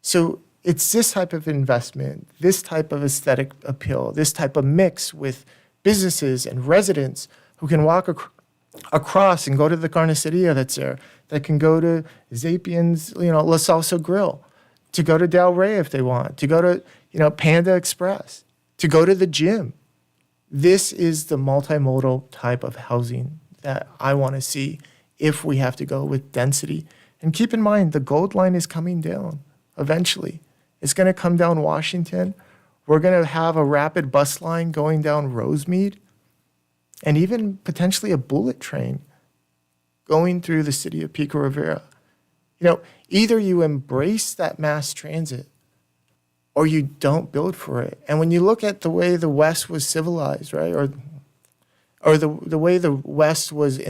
So it's this type of investment, this type of aesthetic appeal, this type of mix with businesses and residents who can walk across and go to the carniceria that's there, that can go to Zapian's, La Salsa Grill, to go to Del Rey if they want, to go to, Panda Express, to go to the gym. This is the multimodal type of housing that I want to see if we have to go with density. And keep in mind, the Gold Line is coming down eventually. It's going to come down Washington. We're going to have a rapid bus line going down Rosemead, and even potentially a bullet train going through the city of Pico Rivera. either you embrace that mass transit or you don't build for it. And when you look at the way the West was civilized, right, or the way the West was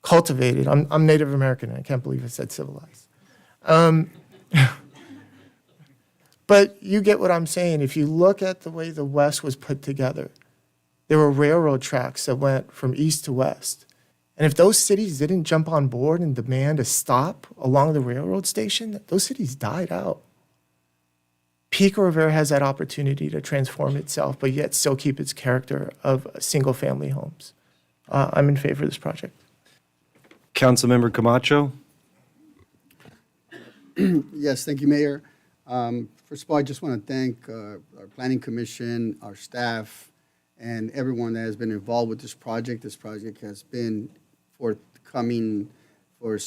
cultivated. I'm Native American. I can't believe I said civilized. But you get what I'm saying. If you look at the way the West was put together, there were railroad tracks that went from east to west. And if those cities didn't jump on board and demand a stop along the railroad station, those cities died out. Pico Rivera has that opportunity to transform itself, but yet still keep its character of single-family homes. I'm in favor of this project. Councilmember Camacho? Yes, thank you, Mayor. First of all, I just want to thank our Planning Commission, our staff, and everyone that has been involved with this project. This project has been forthcoming for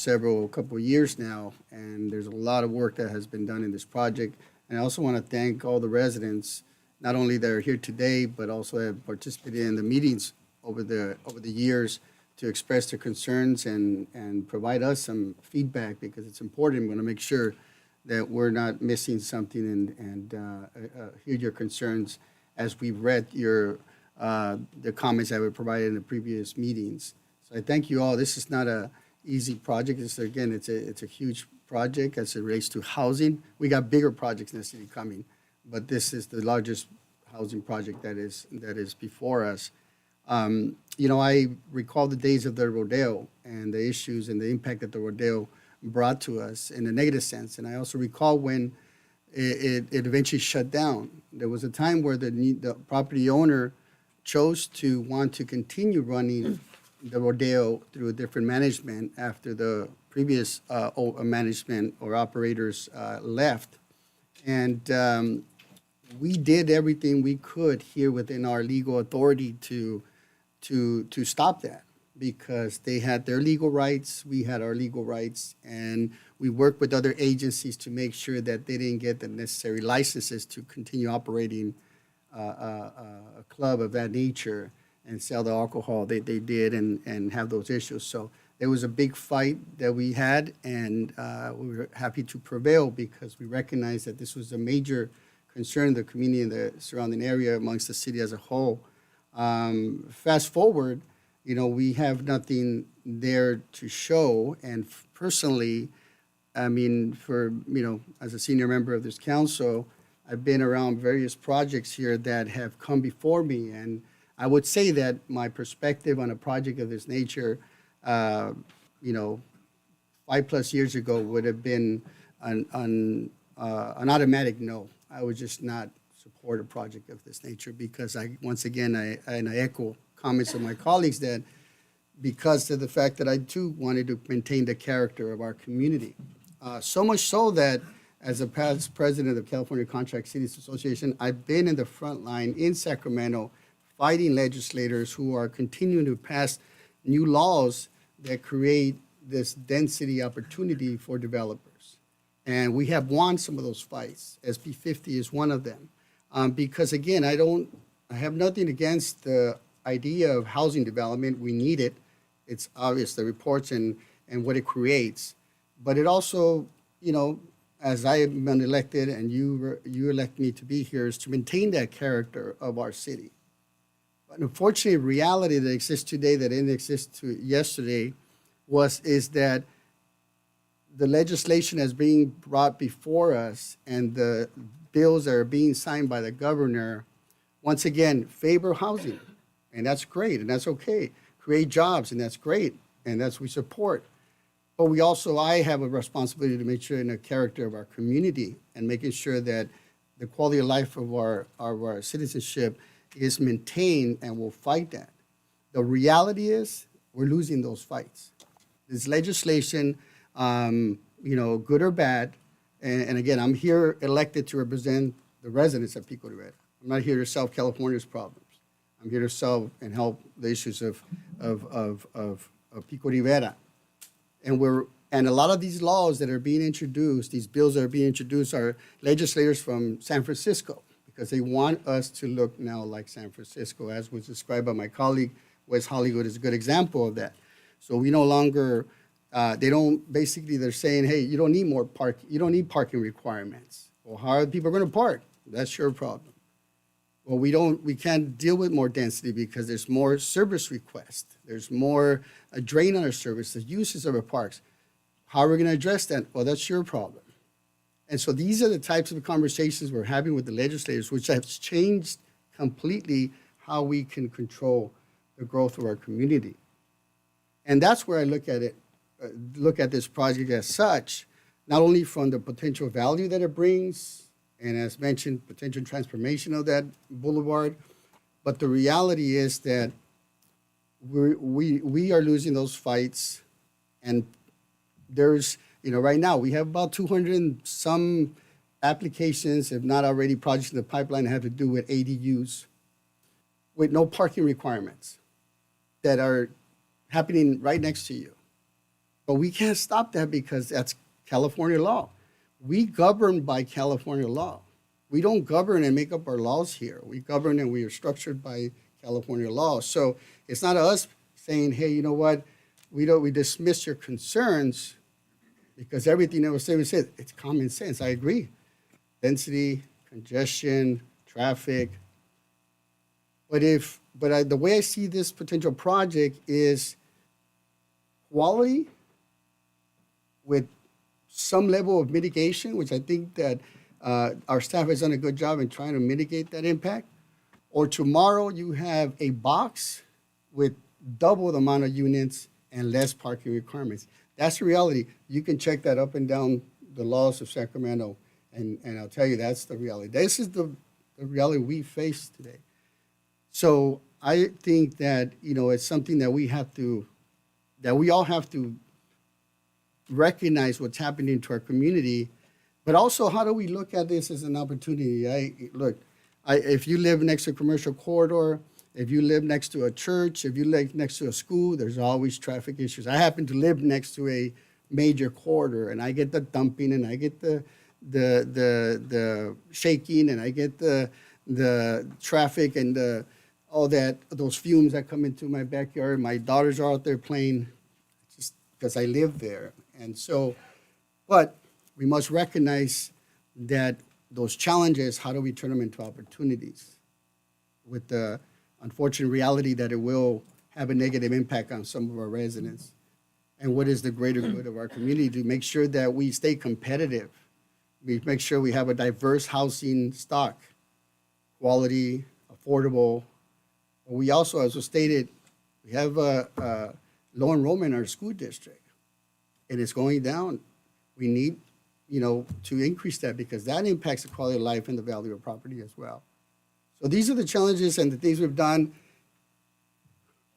couple of years now, and there's a lot of work that has been done in this project. And I also want to thank all the residents, not only that are here today, but also have participated in the meetings over the years to express their concerns and provide us some feedback, because it's important. We want to make sure that we're not missing something and hear your concerns as we've read the comments that were provided in the previous meetings. So I thank you all. This is not a easy project. It's a huge project as it relates to housing. We got bigger projects in the city coming, but this is the largest housing project that is before us. I recall the days of the rodeo and the issues and the impact that the rodeo brought to us in a negative sense. And I also recall when it eventually shut down. There was a time where the property owner chose to want to continue running the rodeo through a different management after the previous management or operators left. And we did everything we could here within our legal authority to stop that, because they had their legal rights, we had our legal rights, and we worked with other agencies to make sure that they didn't get the necessary licenses to continue operating a club of that nature and sell the alcohol they did and have those issues. So there was a big fight that we had, and we were happy to prevail because we recognized that this was a major concern in the community and the surrounding area amongst the city as a whole. Fast forward, we have nothing there to show. And personally, I mean, as a senior member of this council, I've been around various projects here that have come before me. And I would say that my perspective on a project of this nature, 5+ years ago would have been an automatic no. I would just not support a project of this nature because I echo comments of my colleagues that because of the fact that I too wanted to maintain the character of our community. So much so that as a past president of California Contract Cities Association, I've been in the front line in Sacramento fighting legislators who are continuing to pass new laws that create this density opportunity for developers. And we have won some of those fights. SB 50 is one of them. Because again, I have nothing against the idea of housing development. We need it. It's obvious, the reports and what it creates. But it also, as I have been elected and you elect me to be here, is to maintain that character of our city. But unfortunately, reality that exists today that didn't exist yesterday is that the legislation that's being brought before us and the bills that are being signed by the governor, once again, favor housing. And that's great, and that's okay. Create jobs, and that's great, and that's we support. But I have a responsibility to make sure in the character of our community and making sure that the quality of life of our citizenship is maintained, and we'll fight that. The reality is we're losing those fights. This legislation, good or bad, and again, I'm here elected to represent the residents of Pico Rivera. I'm not here to solve California's problems. I'm here to solve and help the issues of Pico Rivera. And a lot of these laws that are being introduced, these bills that are being introduced, are legislators from San Francisco because they want us to look now like San Francisco, as was described by my colleague. West Hollywood is a good example of that. So we no longer They don't, basically, they're saying, hey, you don't need more you don't need parking requirements. Well, how are people going to park? That's your problem. Well, we can't deal with more density because there's more service requests. There's more a drain on our service, the uses of our parks. How are we going to address that? Well, that's your problem. And so these are the types of conversations we're having with the legislators, which has changed completely how we can control the growth of our community. And that's where I look at it, look at this project as such, not only from the potential value that it brings, and as mentioned, potential transformation of that boulevard, but the reality is that we are losing those fights, and there's, right now we have about 200 and some applications, if not already projects in the pipeline that have to do with ADUs with no parking requirements that are happening right next to you. But we can't stop that because that's California law. We govern by California law. We don't govern and make up our laws here. We govern and we are structured by California law. So it's not us saying, hey, you know what, we dismiss your concerns because everything that was said, it's common sense. I agree. Density, congestion, traffic. But the way I see this potential project is quality with some level of mitigation, which I think that our staff has done a good job in trying to mitigate that impact. Or tomorrow you have a box with double the amount of units and less parking requirements. That's the reality. You can check that up and down the laws of Sacramento, and I'll tell you that's the reality. This is the reality we face today. So I think that, it's something that we all have to recognize what's happening to our community, but also how do we look at this as an opportunity? If you live next to a commercial corridor, if you live next to a church, if you live next to a school, there's always traffic issues. I happen to live next to a major corridor, and I get the dumping, and I get the shaking, and I get the traffic and all those fumes that come into my backyard. My daughters are out there playing just because I live there. And so, but we must recognize that those challenges, how do we turn them into opportunities with the unfortunate reality that it will have a negative impact on some of our residents? And what is the greater good of our community to make sure that we stay competitive? We make sure we have a diverse housing stock, quality, affordable. We also, as was stated, we have a low enrollment in our school district, and it's going down. We need, to increase that because that impacts the quality of life and the value of property as well. So these are the challenges and the things we've done.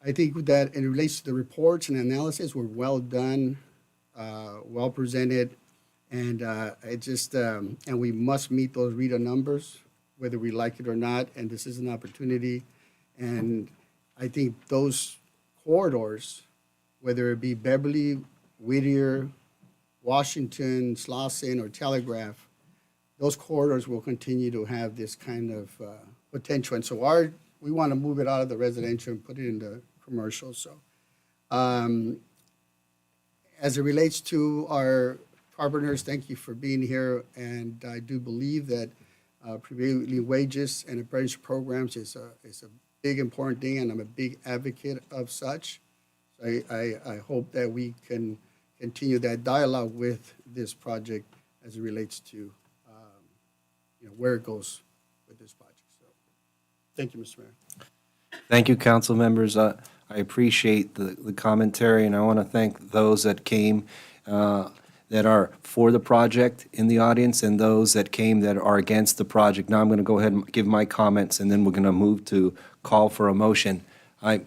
I think that in relation to the reports and analysis were well done, well presented, and and we must meet those RETA numbers, whether we like it or not, and this is an opportunity. And I think those corridors, whether it be Beverly, Whittier, Washington, Slauson, or Telegraph, those corridors will continue to have this kind of potential. And so we want to move it out of the residential and put it in the commercial. So as it relates to our carpenters, thank you for being here. And I do believe that prevailing wages and apprenticeship programs is a big, important thing, and I'm a big advocate of such. So I hope that we can continue that dialogue with this project as it relates to where it goes with this project. So, thank you, Mr. Mayor. Thank you, council members. I appreciate the commentary, and I want to thank those that came that are for the project in the audience and those that came that are against the project. Now I'm going to go ahead and give my comments, and then we're going to move to call for a motion. I'd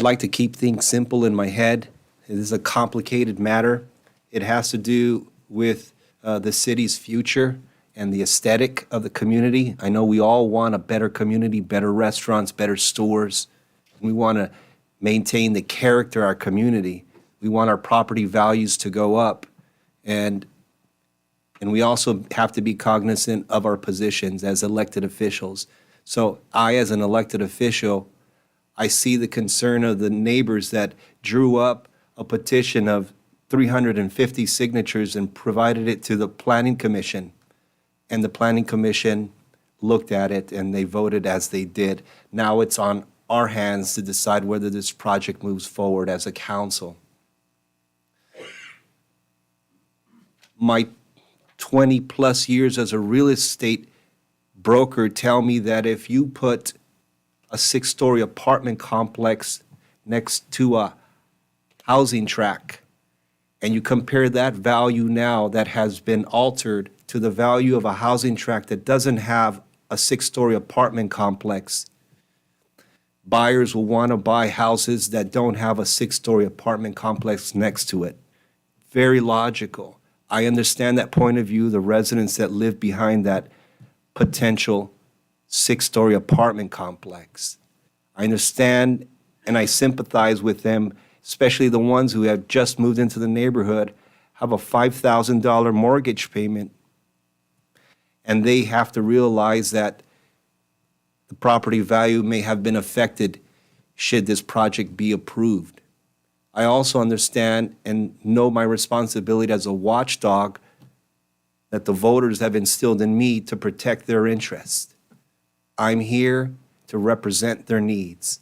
like to keep things simple in my head. It is a complicated matter. It has to do with the city's future and the aesthetic of the community. I know we all want a better community, better restaurants, better stores. We want to maintain the character of our community. We want our property values to go up. And we also have to be cognizant of our positions as elected officials. So I, as an elected official, I see the concern of the neighbors that drew up a petition of 350 signatures and provided it to the Planning Commission. And the Planning Commission looked at it and they voted as they did. Now it's on our hands to decide whether this project moves forward as a council. My 20-plus years as a real estate broker tell me that if you put a 6-story apartment complex next to a housing tract, and you compare that value now that has been altered to the value of a housing tract that doesn't have a 6-story apartment complex, buyers will want to buy houses that don't have a 6-story apartment complex next to it. Very logical. I understand that point of view, the residents that live behind that potential 6-story apartment complex. I understand and I sympathize with them, especially the ones who have just moved into the neighborhood, have a $5,000 mortgage payment, and they have to realize that the property value may have been affected should this project be approved. I also understand and know my responsibility as a watchdog that the voters have instilled in me to protect their interests. I'm here to represent their needs.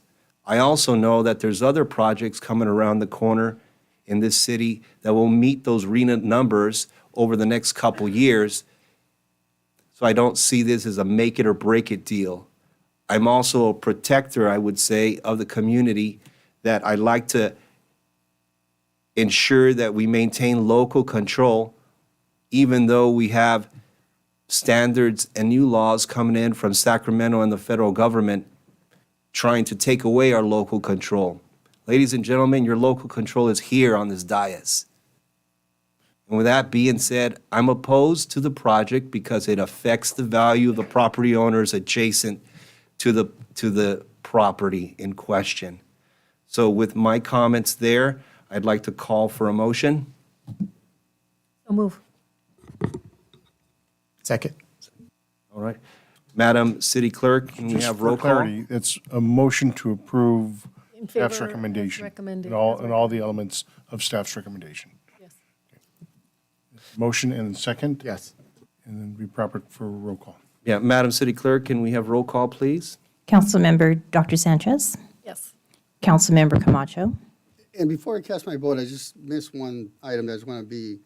I also know that there's other projects coming around the corner in this city that will meet those RENA numbers over the next couple years. So I don't see this as a make it or break it deal. I'm also a protector, I would say, of the community, that I like to ensure that we maintain local control, even though we have standards and new laws coming in from Sacramento and the federal government trying to take away our local control. Ladies and gentlemen, your local control is here on this dais. And with that being said, I'm opposed to the project because it affects the value of the property owners adjacent to the property in question. So with my comments there, I'd like to call for a motion. So move. Second. All right. Madam City Clerk, can we Just have for roll call? clarity, it's a motion to approve In staff's favor as recommendation. recommended, And as all the elements of staff's recommendation. Yes. Motion and second? Yes. And then be proper for roll call. Yeah, Madam City Clerk, can we have roll call, please? Councilmember Dr. Sanchez, Yes. Councilmember Camacho, And before I cast my vote, I just missed one item that's going to be,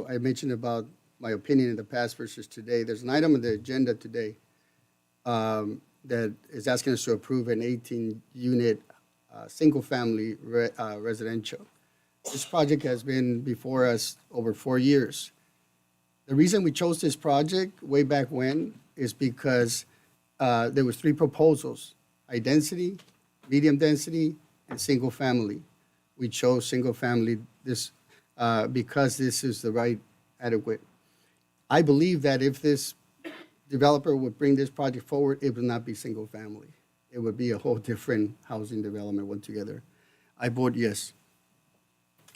I mentioned about my opinion in the past versus today. There's an item on the agenda today that is asking us to approve an 18-unit single-family residential. This project has been before us over 4 years. The reason we chose this project way back when is because there was 3 proposals: high density, medium density, and single family. We chose single family because this is the right adequate. I believe that if this developer would bring this project forward, it would not be single family. It would be a whole different housing development altogether. I vote yes.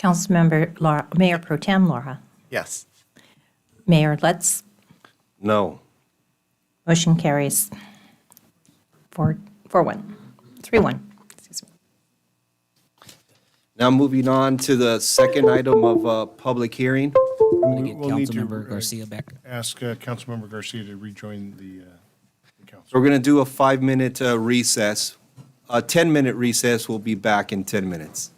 Mayor Pro Tem Laura, Yes. Mayor Lutz, No. motion carries 4-1, 3-1. Excuse me. Now moving on to the second item of public hearing. Gonna get We'll need to, Councilmember Garcia back. Ask Councilmember Garcia to rejoin the council. So we're going to do a 5-minute recess. A 10-minute recess. We'll be back in 10 minutes.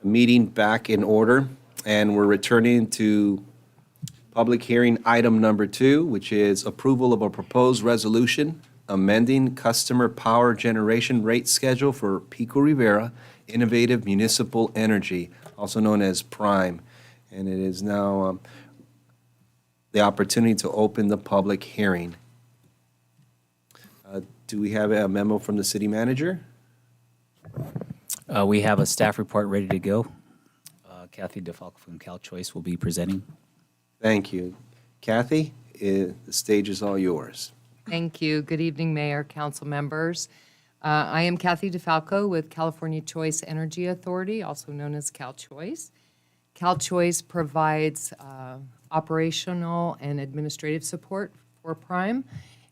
Meeting back in order, and we're returning to public hearing item number 2, which is approval of a proposed resolution amending customer power generation rate schedule for Pico Rivera Innovative Municipal Energy, also known as Prime. And it is now the opportunity to open the public hearing. Do we have a memo from the city manager? We have a staff report ready to go. Kathy DeFalco from CalChoice will be presenting. Thank you. Kathy, the stage is all yours. Thank you. Good evening, Mayor, council members. I am Kathy DeFalco with California Choice Energy Authority, also known as CalChoice. CalChoice provides operational and administrative support for Prime,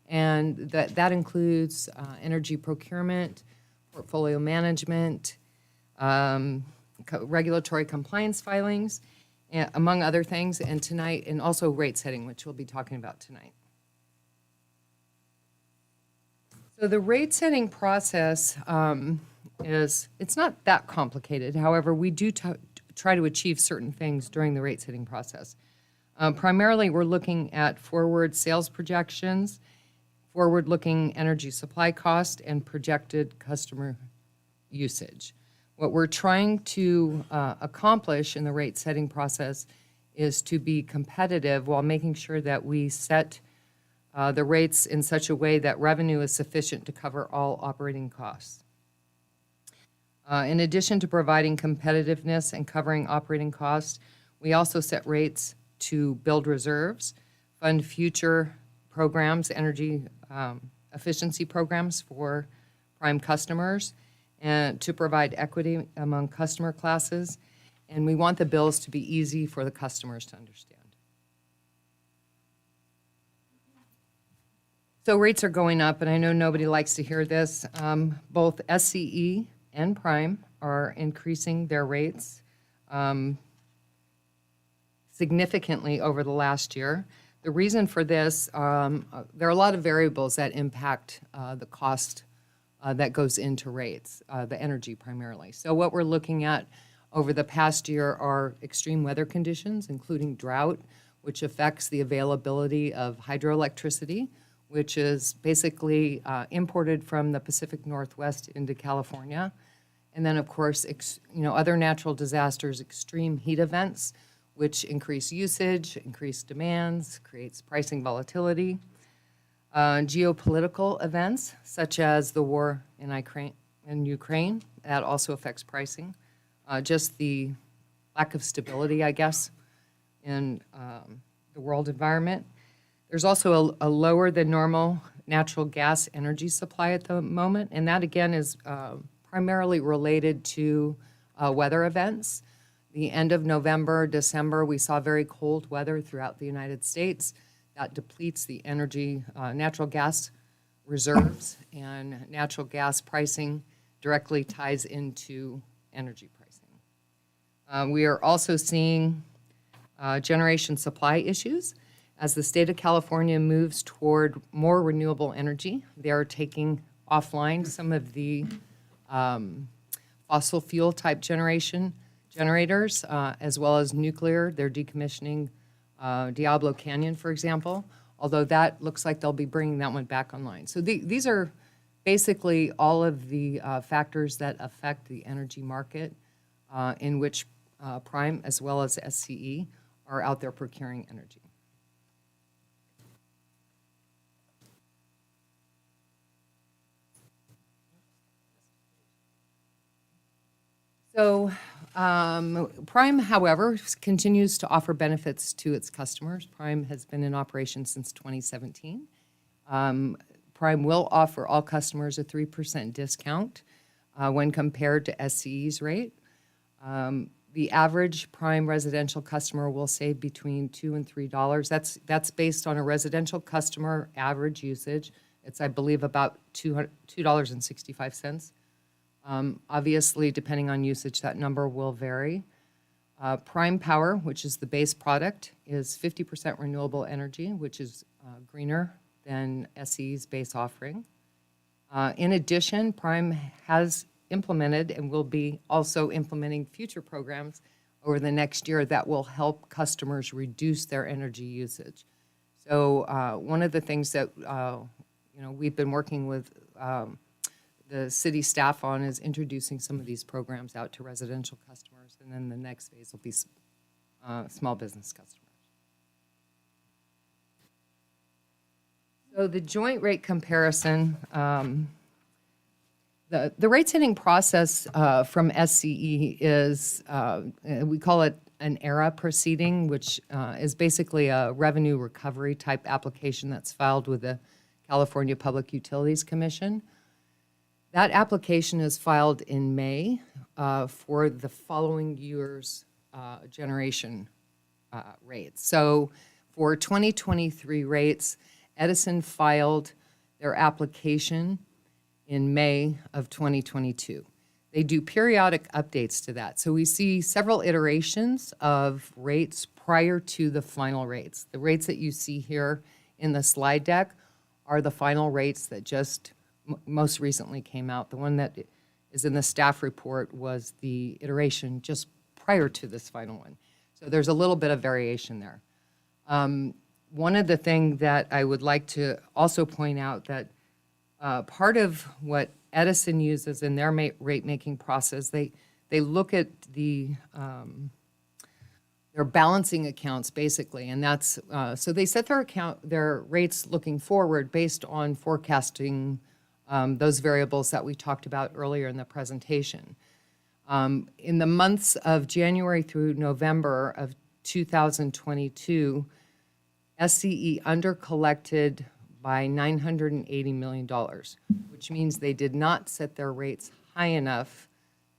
and that includes energy procurement, portfolio management, regulatory compliance filings, among other things, and tonight, and also rate setting, which we'll be talking about tonight. So the rate setting process it's not that complicated. However, we do try to achieve certain things during the rate setting process. Primarily, we're looking at forward sales projections, forward-looking energy supply cost, and projected customer usage. What we're trying to accomplish in the rate setting process is to be competitive while making sure that we set the rates in such a way that revenue is sufficient to cover all operating costs. In addition to providing competitiveness and covering operating costs, we also set rates to build reserves, fund future programs, energy efficiency programs for Prime customers, and to provide equity among customer classes. And we want the bills to be easy for the customers to understand. So rates are going up, and I know nobody likes to hear this. Both SCE and Prime are increasing their rates significantly over the last year. The reason for this, there are a lot of variables that impact the cost that goes into rates, the energy primarily. So what we're looking at over the past year are extreme weather conditions, including drought, which affects the availability of hydroelectricity, which is basically imported from the Pacific Northwest into California. And then, of course, other natural disasters, extreme heat events, which increase usage, increase demands, creates pricing volatility. Geopolitical events, such as the war in Ukraine, that also affects pricing. Just the lack of stability, I guess, in the world environment. There's also a lower than normal natural gas energy supply at the moment, and that again is primarily related to weather events. The end of November, December, we saw very cold weather throughout the United States. That depletes the energy, natural gas reserves, and natural gas pricing directly ties into energy pricing. We are also seeing generation supply issues. As the state of California moves toward more renewable energy, they are taking offline some of the fossil fuel type generators, as well as nuclear. They're decommissioning Diablo Canyon, for example, although that looks like they'll be bringing that one back online. So these are basically all of the factors that affect the energy market in which Prime as well as SCE are out there procuring energy. So Prime, however, continues to offer benefits to its customers. Prime has been in operation since 2017. Prime will offer all customers a 3% discount when compared to SCE's rate. The average Prime residential customer will save between $2 and $3. That's based on a residential customer average usage. It's, I believe, about $2.65. Obviously, depending on usage, that number will vary. Prime Power, which is the base product, is 50% renewable energy, which is greener than SCE's base offering. In addition, Prime has implemented, and we'll be also implementing future programs over the next year that will help customers reduce their energy usage. So one of the things that we've been working with the city staff on is introducing some of these programs out to residential customers, and then the next phase will be small business customers. So the joint rate comparison, the rate setting process from SCE is, we call it an ERA proceeding, which is basically a revenue recovery type application that's filed with the California Public Utilities Commission. That application is filed in May for the following year's generation rates. So for 2023 rates, Edison filed their application in May of 2022. They do periodic updates to that. So we see several iterations of rates prior to the final rates. The rates that you see here in the slide deck are the final rates that just most recently came out. The one that is in the staff report was the iteration just prior to this final one. So there's a little bit of variation there. One of the things that I would like to also point out that part of what Edison uses in their rate-making process, they look at their balancing accounts basically, and that's so they set their rates looking forward based on forecasting those variables that we talked about earlier in the presentation. In the months of January through November of 2022, SCE undercollected by $980 million, which means they did not set their rates high enough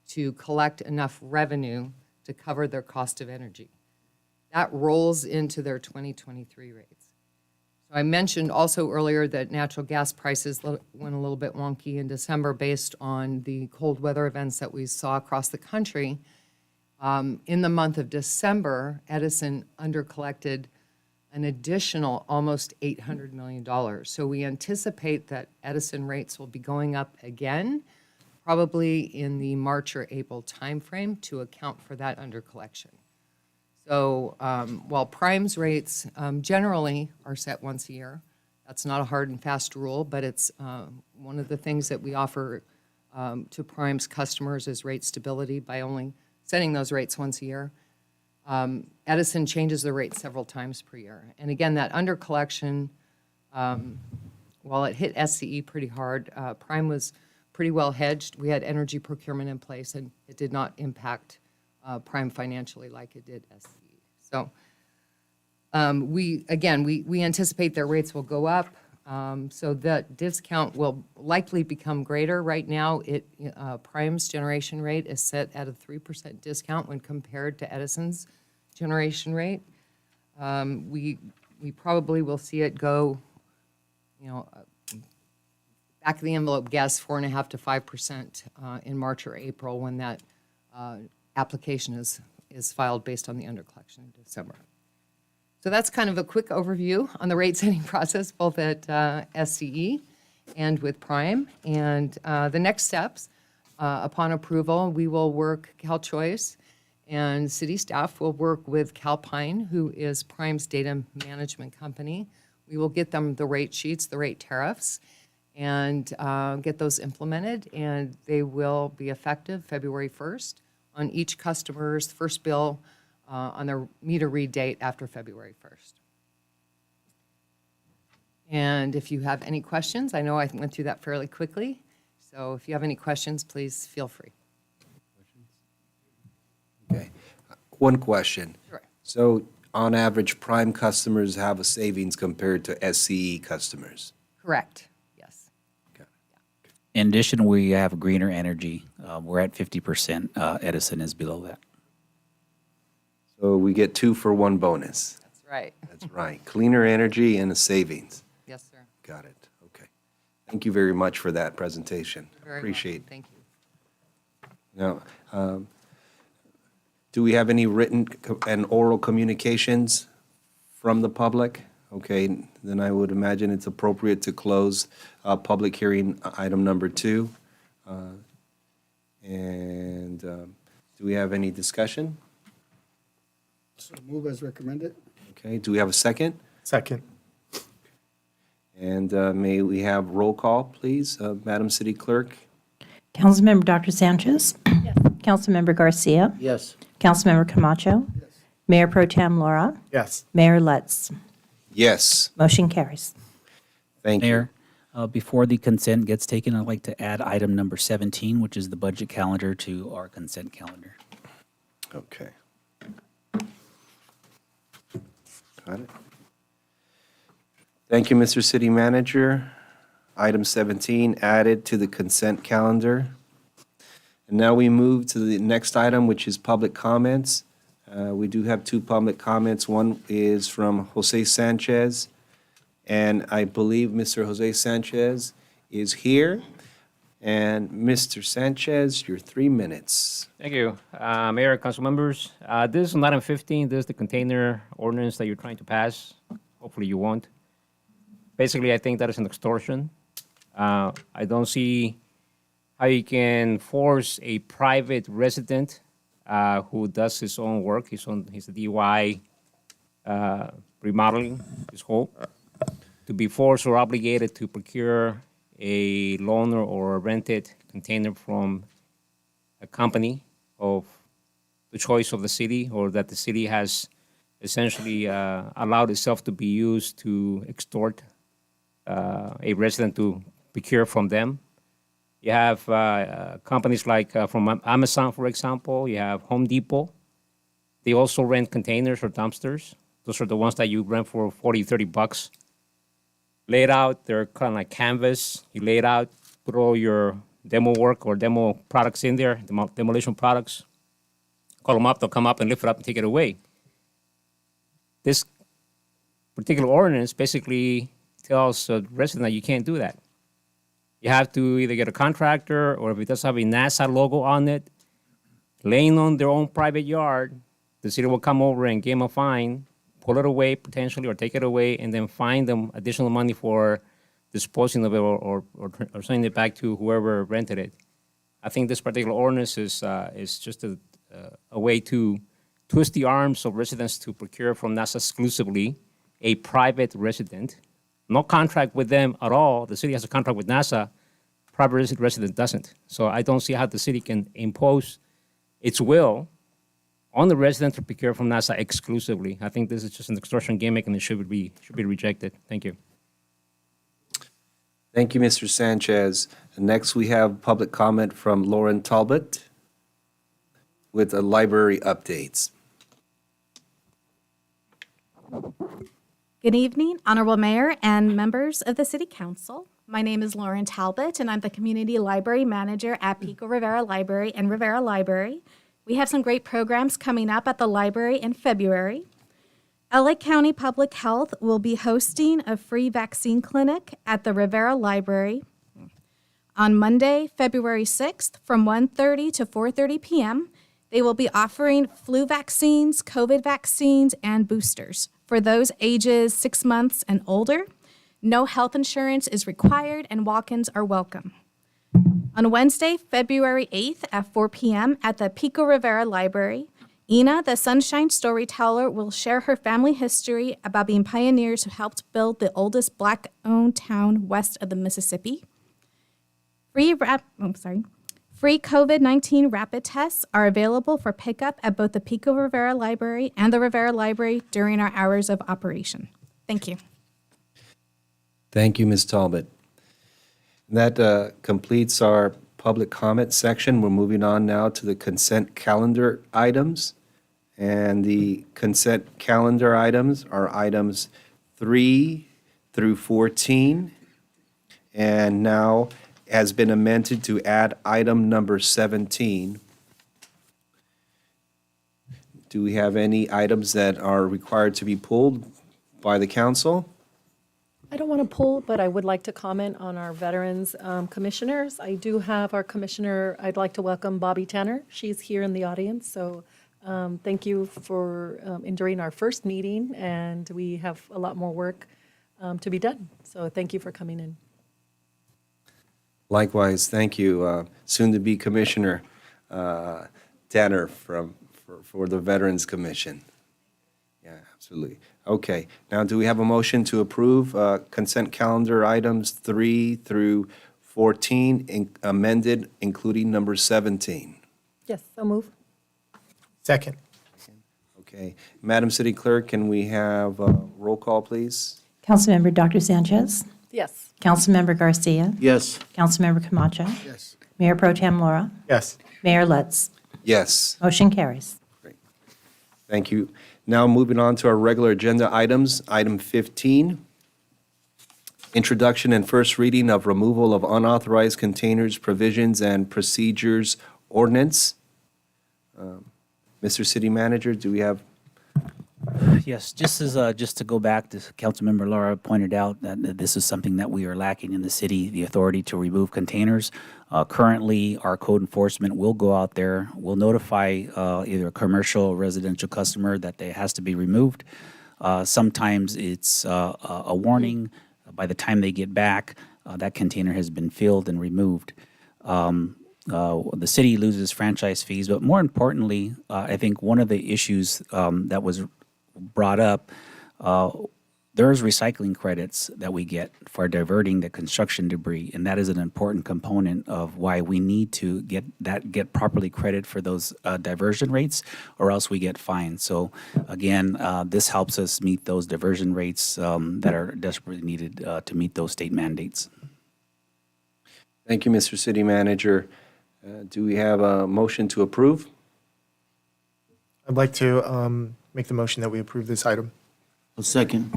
to collect enough revenue to cover their cost of energy. That rolls into their 2023 rates. So I mentioned also earlier that natural gas prices went a little bit wonky in December based on the cold weather events that we saw across the country. In the month of December, Edison undercollected an additional almost $800 million. So we anticipate that Edison rates will be going up again, probably in the March or April timeframe to account for that undercollection. So while Prime's rates generally are set once a year, that's not a hard and fast rule, but it's one of the things that we offer to Prime's customers is rate stability by only setting those rates once a year. Edison changes the rate several times per year. And again, that undercollection, while it hit SCE pretty hard, Prime was pretty well hedged. We had energy procurement in place, and it did not impact Prime financially like it did SCE. So we anticipate their rates will go up. So that discount will likely become greater. Right now, Prime's generation rate is set at a 3% discount when compared to Edison's generation rate. We probably will see it go, back of the envelope guess 4.5% to 5% in March or April when that application is filed based on the undercollection in December. So that's kind of a quick overview on the rate setting process, both at SCE and with Prime. And the next steps, upon approval, we will work, CalChoice and city staff will work with Calpine, who is Prime's data management company. We will get them the rate sheets, the rate tariffs, and get those implemented. And they will be effective February 1st on each customer's first bill on their meter read date after February 1st. And if you have any questions, I know I went through that fairly quickly, so if you have any questions, please feel free. Okay. One question. Sure. So on average, Prime customers have a savings compared to SCE customers? Correct, yes. In addition, we have greener energy. We're at 50%. Edison is below that. So we get 2-for-1 bonus. That's right. That's right. Cleaner energy and a savings. Yes, sir. Got it. Okay. Thank you very much for that presentation. Very Appreciate welcome. Thank you. Now, do we have any written and oral communications from the public? Okay, then I would imagine it's appropriate to close public hearing item number 2. And do we have any discussion? So move as recommended. Okay, do we have a second? Second. And may we have roll call, please, Madam City Clerk? Councilmember Dr. Sanchez? Yes. Councilmember Garcia? Yes. Councilmember Camacho? Yes. Mayor Pro Tem Laura? Yes. Mayor Lutz? Yes. Motion carries. Thank you. Mayor, before the consent gets taken, I'd like to add item number 17, which is the budget calendar, to our consent calendar. Okay. Got it. Thank you, Mr. City Manager. Item 17 added to the consent calendar. And now we move to the next item, which is public comments. We do have two public comments. One is from Jose Sanchez, and I believe Mr. Jose Sanchez is here. And Mr. Sanchez, your 3 minutes. Thank you. Mayor, council members, this is on item 15. This is the container ordinance that you're trying to pass. Hopefully you won't. Basically, I think that is an extortion. I don't see how you can force a private resident who does his own work, his DIY remodeling, his home, to be forced or obligated to procure a loaner or a rented container from a company of the choice of the city, or that the city has essentially allowed itself to be used to extort a resident to procure from them. You have companies like from Amazon, for example. You have Home Depot. They also rent containers or dumpsters. Those are the ones that you rent for $40-$30. Lay it out. They're kind of like canvas. You lay it out, put all your demo work or demo products in there, demolition products. Call them up. They'll come up and lift it up and take it away. This particular ordinance basically tells a resident that you can't do that. You have to either get a contractor, or if it does have a NASA logo on it, laying on their own private yard, the city will come over and give them a fine, pull it away potentially, or take it away, and then fine them additional money for disposing of it or sending it back to whoever rented it. I think this particular ordinance is just a way to twist the arms of residents to procure from NASA exclusively, a private resident. No contract with them at all. The city has a contract with NASA. Private resident doesn't. So I don't see how the city can impose its will on the resident to procure from NASA exclusively. I think this is just an extortion gimmick, and it should be rejected. Thank you. Thank you, Mr. Sanchez. And next, we have public comment from Lauren Talbot with the library updates. Good evening, Honorable Mayor and members of the City Council. My name is Lauren Talbot, and I'm the Community Library Manager at Pico Rivera Library and Rivera Library. We have some great programs coming up at the library in February. LA County Public Health will be hosting a free vaccine clinic at the Rivera Library on Monday, February 6th from 1:30 to 4:30 p.m. They will be offering flu vaccines, COVID vaccines, and boosters for those ages 6 months and older. No health insurance is required, and walk-ins are welcome. On Wednesday, February 8th at 4 p.m. at the Pico Rivera Library, Ina, the Sunshine Storyteller, will share her family history about being pioneers who helped build the oldest Black-owned town west of the Mississippi. Free COVID-19 rapid tests are available for pickup at both the Pico Rivera Library and the Rivera Library during our hours of operation. Thank you. Thank you, Ms. Talbot. That completes our public comment section. We're moving on now to the consent calendar items. And the consent calendar items are items 3 through 14. And now has been amended to add item number 17. Do we have any items that are required to be pulled by the council? I don't want to pull, but I would like to comment on our veterans commissioners. I do have our commissioner, I'd like to welcome Bobby Tanner. She's here in the audience, so thank you for enduring our first meeting, and we have a lot more work to be done. So thank you for coming in. Likewise, thank you, soon-to-be Commissioner. Tanner for the Veterans Commission. Yeah, absolutely. Okay, now do we have a motion to approve consent calendar items 3 through 14 amended, including number 17? Yes, so move. Second. Okay, Madam City Clerk, can we have roll call, please? Councilmember Dr. Sanchez, Yes. Councilmember Garcia, Yes. Councilmember Camacho, Yes. Mayor Pro Tem Laura, Yes. Mayor Lutz. Yes. Motion carries. Thank you. Now moving on to our regular agenda items. Item 15, introduction and first reading of removal of unauthorized containers, provisions, and procedures ordinance. Mr. City Manager, do we have? Yes, just to go back, Councilmember Laura pointed out that this is something that we are lacking in the city, the authority to remove containers. Currently, our code enforcement will go out there, will notify either a commercial or residential customer that it has to be removed. Sometimes it's a warning. By the time they get back, that container has been filled and removed. The city loses franchise fees, but more importantly, I think one of the issues that was brought up, there's recycling credits that we get for diverting the construction debris, and that is an important component of why we need to get properly credit for those diversion rates, or else we get fined. So again, this helps us meet those diversion rates that are desperately needed to meet those state mandates. Thank you, Mr. City Manager. Do we have a motion to approve? I'd like to make the motion that we approve this item. A second.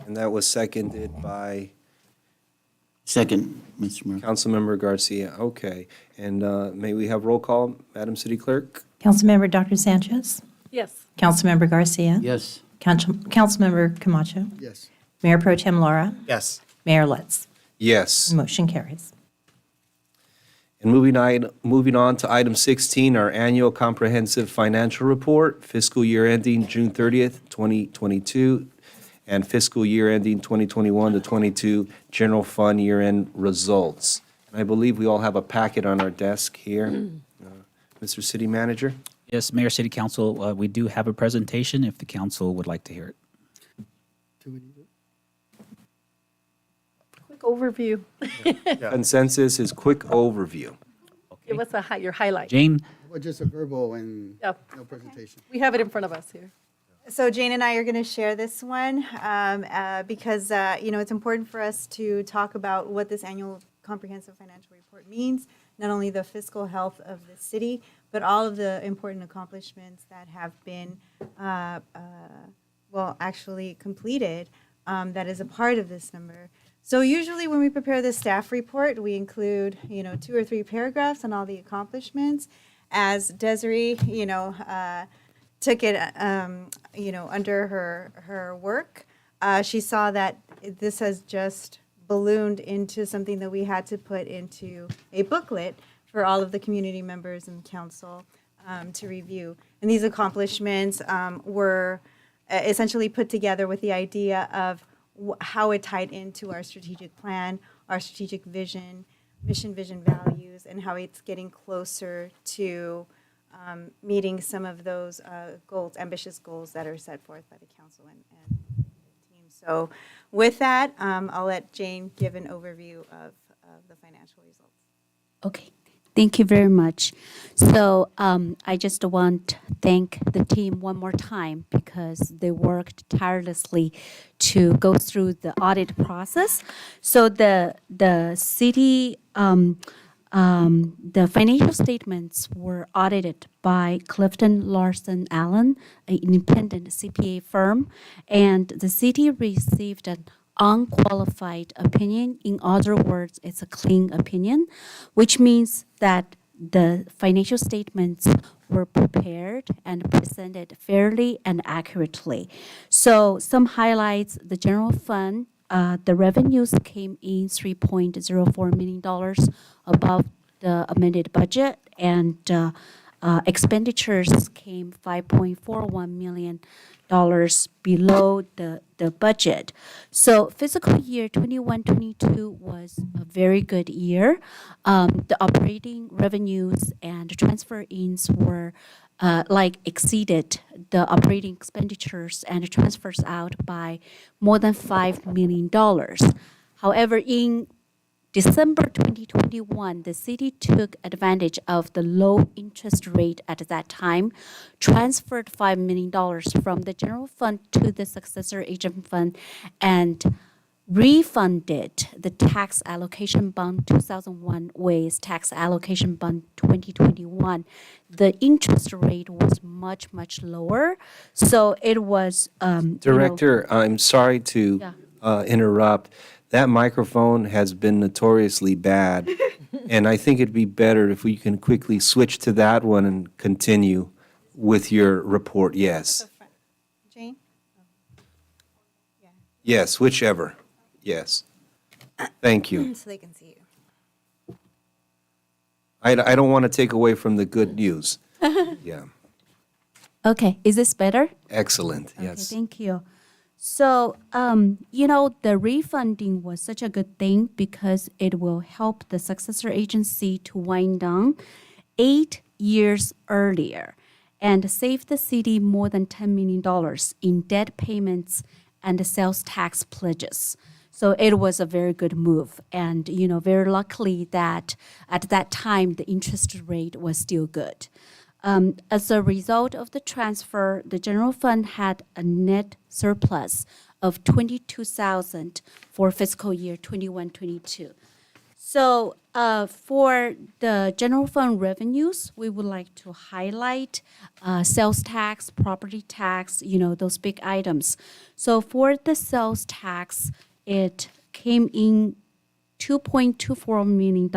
And that was seconded by Second, Mr. Mayor. Councilmember Garcia. Okay. And may we have roll call, Madam City Clerk? Councilmember Dr. Sanchez, Yes. Councilmember Garcia, Yes. Councilmember Camacho, Yes. Mayor Pro Tem Laura, Yes. Mayor Lutz. Yes. Motion carries. And moving on to item 16, our annual comprehensive financial report, fiscal year ending June 30th, 2022, and fiscal year ending 2021 to 22 general fund year-end results. And I believe we all have a packet on our desk here. Mr. City Manager? Yes, Mayor, City Council, we do have a presentation if the council would like to hear it. Quick overview. Consensus is quick overview. Give us your highlight. Jane? Well, just a verbal and Yeah. no presentation. We have it in front of us here. So Jane and I are going to share this one because, it's important for us to talk about what this annual comprehensive financial report means, not only the fiscal health of the city, but all of the important accomplishments that have been, actually completed that is a part of this number. So usually when we prepare the staff report, we include, 2 or 3 paragraphs on all the accomplishments. As Desiree, took it, under her work, she saw that this has just ballooned into something that we had to put into a booklet for all of the community members and council to review. And these accomplishments were essentially put together with the idea of how it tied into our strategic plan, our strategic vision, mission, vision, values, and how it's getting closer to meeting some of those goals, ambitious goals that are set forth by the council and team. So with that, I'll let Jane give an overview of the financial results. Okay, thank you very much. So I just want to thank the team one more time because they worked tirelessly to go through the audit process. So the city, the financial statements were audited by Clifton Larson Allen, an independent CPA firm, and the city received an unqualified opinion. In other words, it's a clean opinion, which means that the financial statements were prepared and presented fairly and accurately. So some highlights: the general fund, the revenues came in $3.04 million above the amended budget, and expenditures came $5.41 million below the budget. So fiscal year 21-22 was a very good year. The operating revenues and transfer-ins were exceeded the operating expenditures and transfers out by more than $5 million. However, in December 2021, the city took advantage of the low interest rate at that time, transferred $5 million from the general fund to the successor agent fund, and refunded the tax allocation bond 2001 with tax allocation bond 2021. The interest rate was much, much lower. So it was, Director, I'm sorry to interrupt. That microphone has been notoriously bad, and I think it'd be better if we can quickly switch to that one and continue with your report. Yes. Jane? Yes, whichever. Yes. Thank you. So they can see you. I don't want to take away from the good news. Yeah. Okay, is this better? Excellent. Okay, Yes. thank you. So, the refunding was such a good thing because it will help the successor agency to wind down 8 years earlier and save the city more than $10 million in debt payments and sales tax pledges. So it was a very good move. And, very luckily that at that time, the interest rate was still good. As a result of the transfer, the general fund had a net surplus of $22,000 for fiscal year 21-22. So for the general fund revenues, we would like to highlight sales tax, property tax, those big items. So for the sales tax, it came in $2.24 million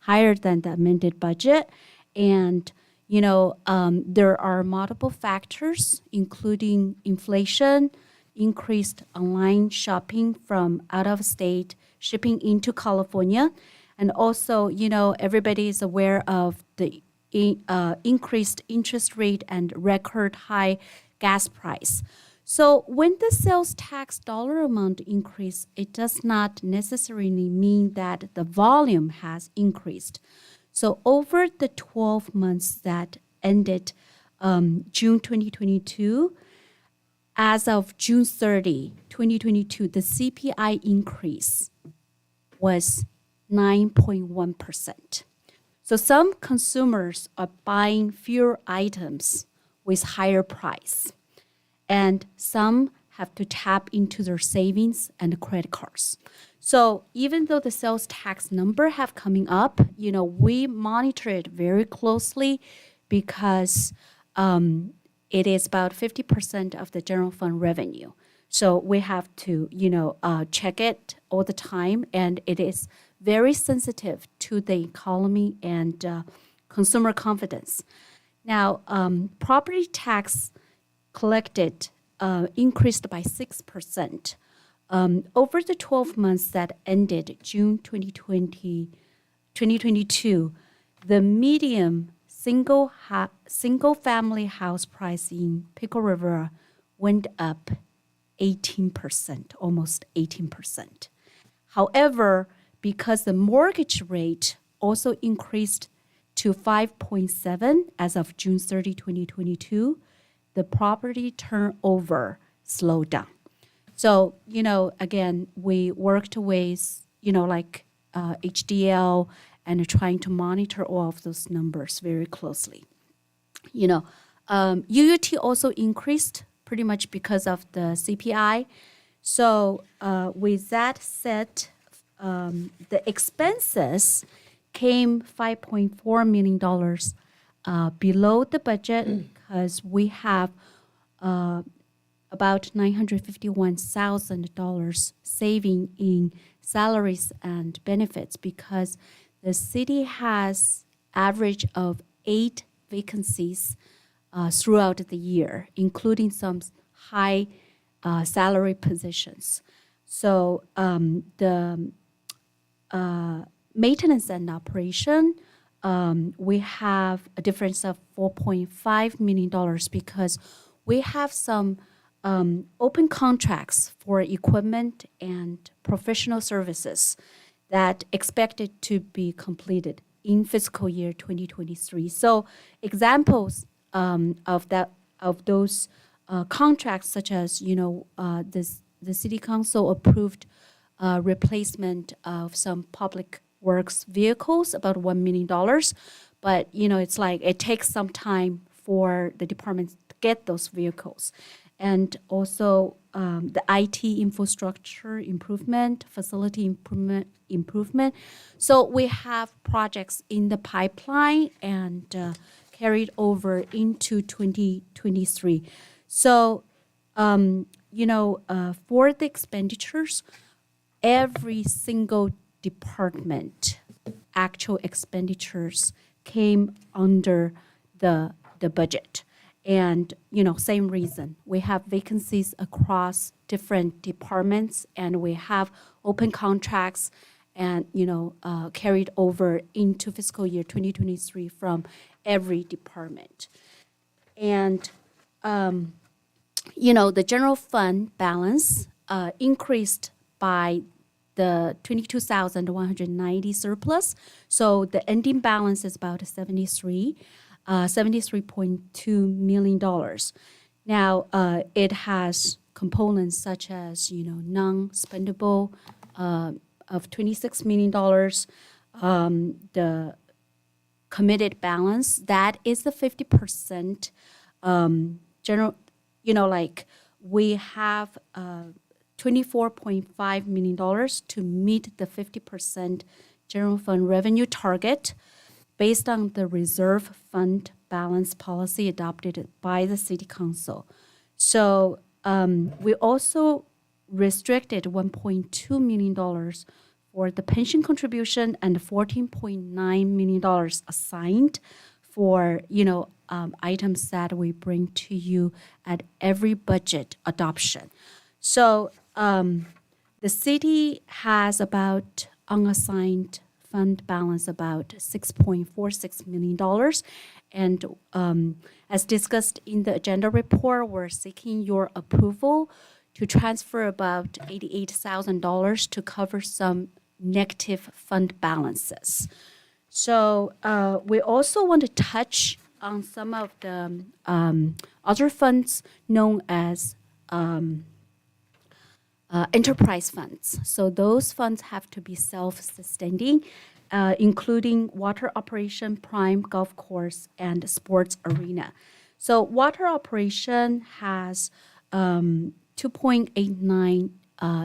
higher than the amended budget. And there are multiple factors, including inflation, increased online shopping from out of state, shipping into California. And also, everybody is aware of the increased interest rate and record high gas price. So when the sales tax dollar amount increase, it does not necessarily mean that the volume has increased. So over the 12 months that ended June 2022, as of June 30, 2022, the CPI increase was 9.1%. So some consumers are buying fewer items with higher price, and some have to tap into their savings and credit cards. So even though the sales tax number have coming up, we monitor it very closely because it is about 50% of the general fund revenue. So we have to, check it all the time, and it is very sensitive to the economy and consumer confidence. Now, property tax collected increased by 6%. Over the 12 months that ended June 2022, the median single-family house price in Pico Rivera went up 18%, almost 18%. However, because the mortgage rate also increased to 5.7 as of June 30, 2022, the property turnover slowed down. So, again, we worked with, HDL and trying to monitor all of those numbers very closely. UUT also increased pretty much because of the CPI. So with that said, the expenses came $5.4 million below the budget because we have about $951,000 saving in salaries and benefits because the city has average of 8 vacancies throughout the year, including some high salary positions. So the maintenance and operation, we have a difference of $4.5 million because we have some open contracts for equipment and professional services that expected to be completed in fiscal year 2023. So examples of those contracts, such as the city council approved replacement of some public works vehicles, about $1 million. But it's like it takes some time for the departments to get those vehicles, and also the IT infrastructure improvement, facility improvement. So we have projects in the pipeline and carried over into 2023. So, for the expenditures, every single department actual expenditures came under the budget. And, same reason. We have vacancies across different departments, and we have open contracts and, carried over into fiscal year 2023 from every department. And, the general fund balance increased by the 22,190 surplus. So the ending balance is about $73.2 million. Now, it has components such as, non-spendable of $26 million, the committed balance, that is the 50% general, we have $24.5 million to meet the 50% general fund revenue target based on the reserve fund balance policy adopted by the City Council. So we also restricted $1.2 million for the pension contribution and $14.9 million assigned for, items that we bring to you at every budget adoption. So the city has about unassigned fund balance about $6.46 million. And as discussed in the agenda report, we're seeking your approval to transfer about $88,000 to cover some negative fund balances. So we also want to touch on some of the other funds known as enterprise funds. So those funds have to be self-sustaining, including water operation, prime golf course, and sports arena. So water operation has 2.89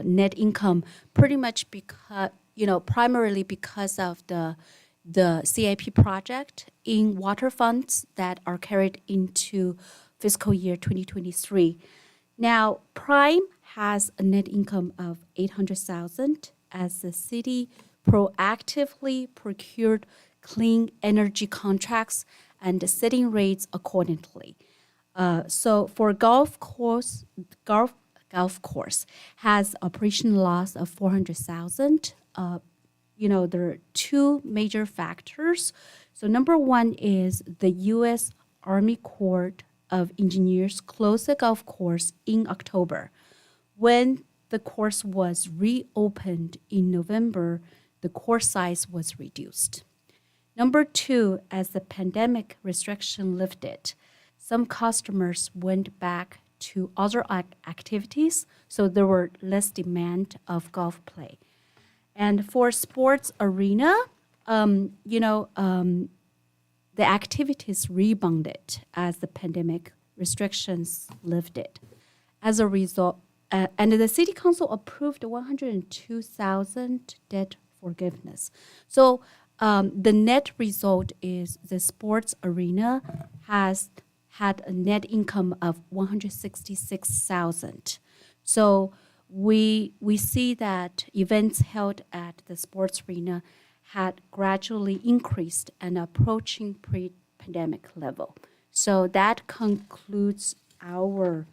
net income, pretty much because, primarily because of the CIP project in water funds that are carried into fiscal year 2023. Now, Prime has a net income of $800,000 as the city proactively procured clean energy contracts and setting rates accordingly. So for golf course has operation loss of $400,000. There are two major factors. So number one is the U.S. Army Corps of Engineers closed the golf course in October. When the course was reopened in November, the course size was reduced. Number two, as the pandemic restriction lifted, some customers went back to other activities, so there were less demand of golf play. And for sports arena, the activities rebounded as the pandemic restrictions lifted. As a result, and the City Council approved $102,000 debt forgiveness. So the net result is the sports arena has had a net income of $166,000. So we see that events held at the sports arena had gradually increased and approaching pre-pandemic level. So that concludes our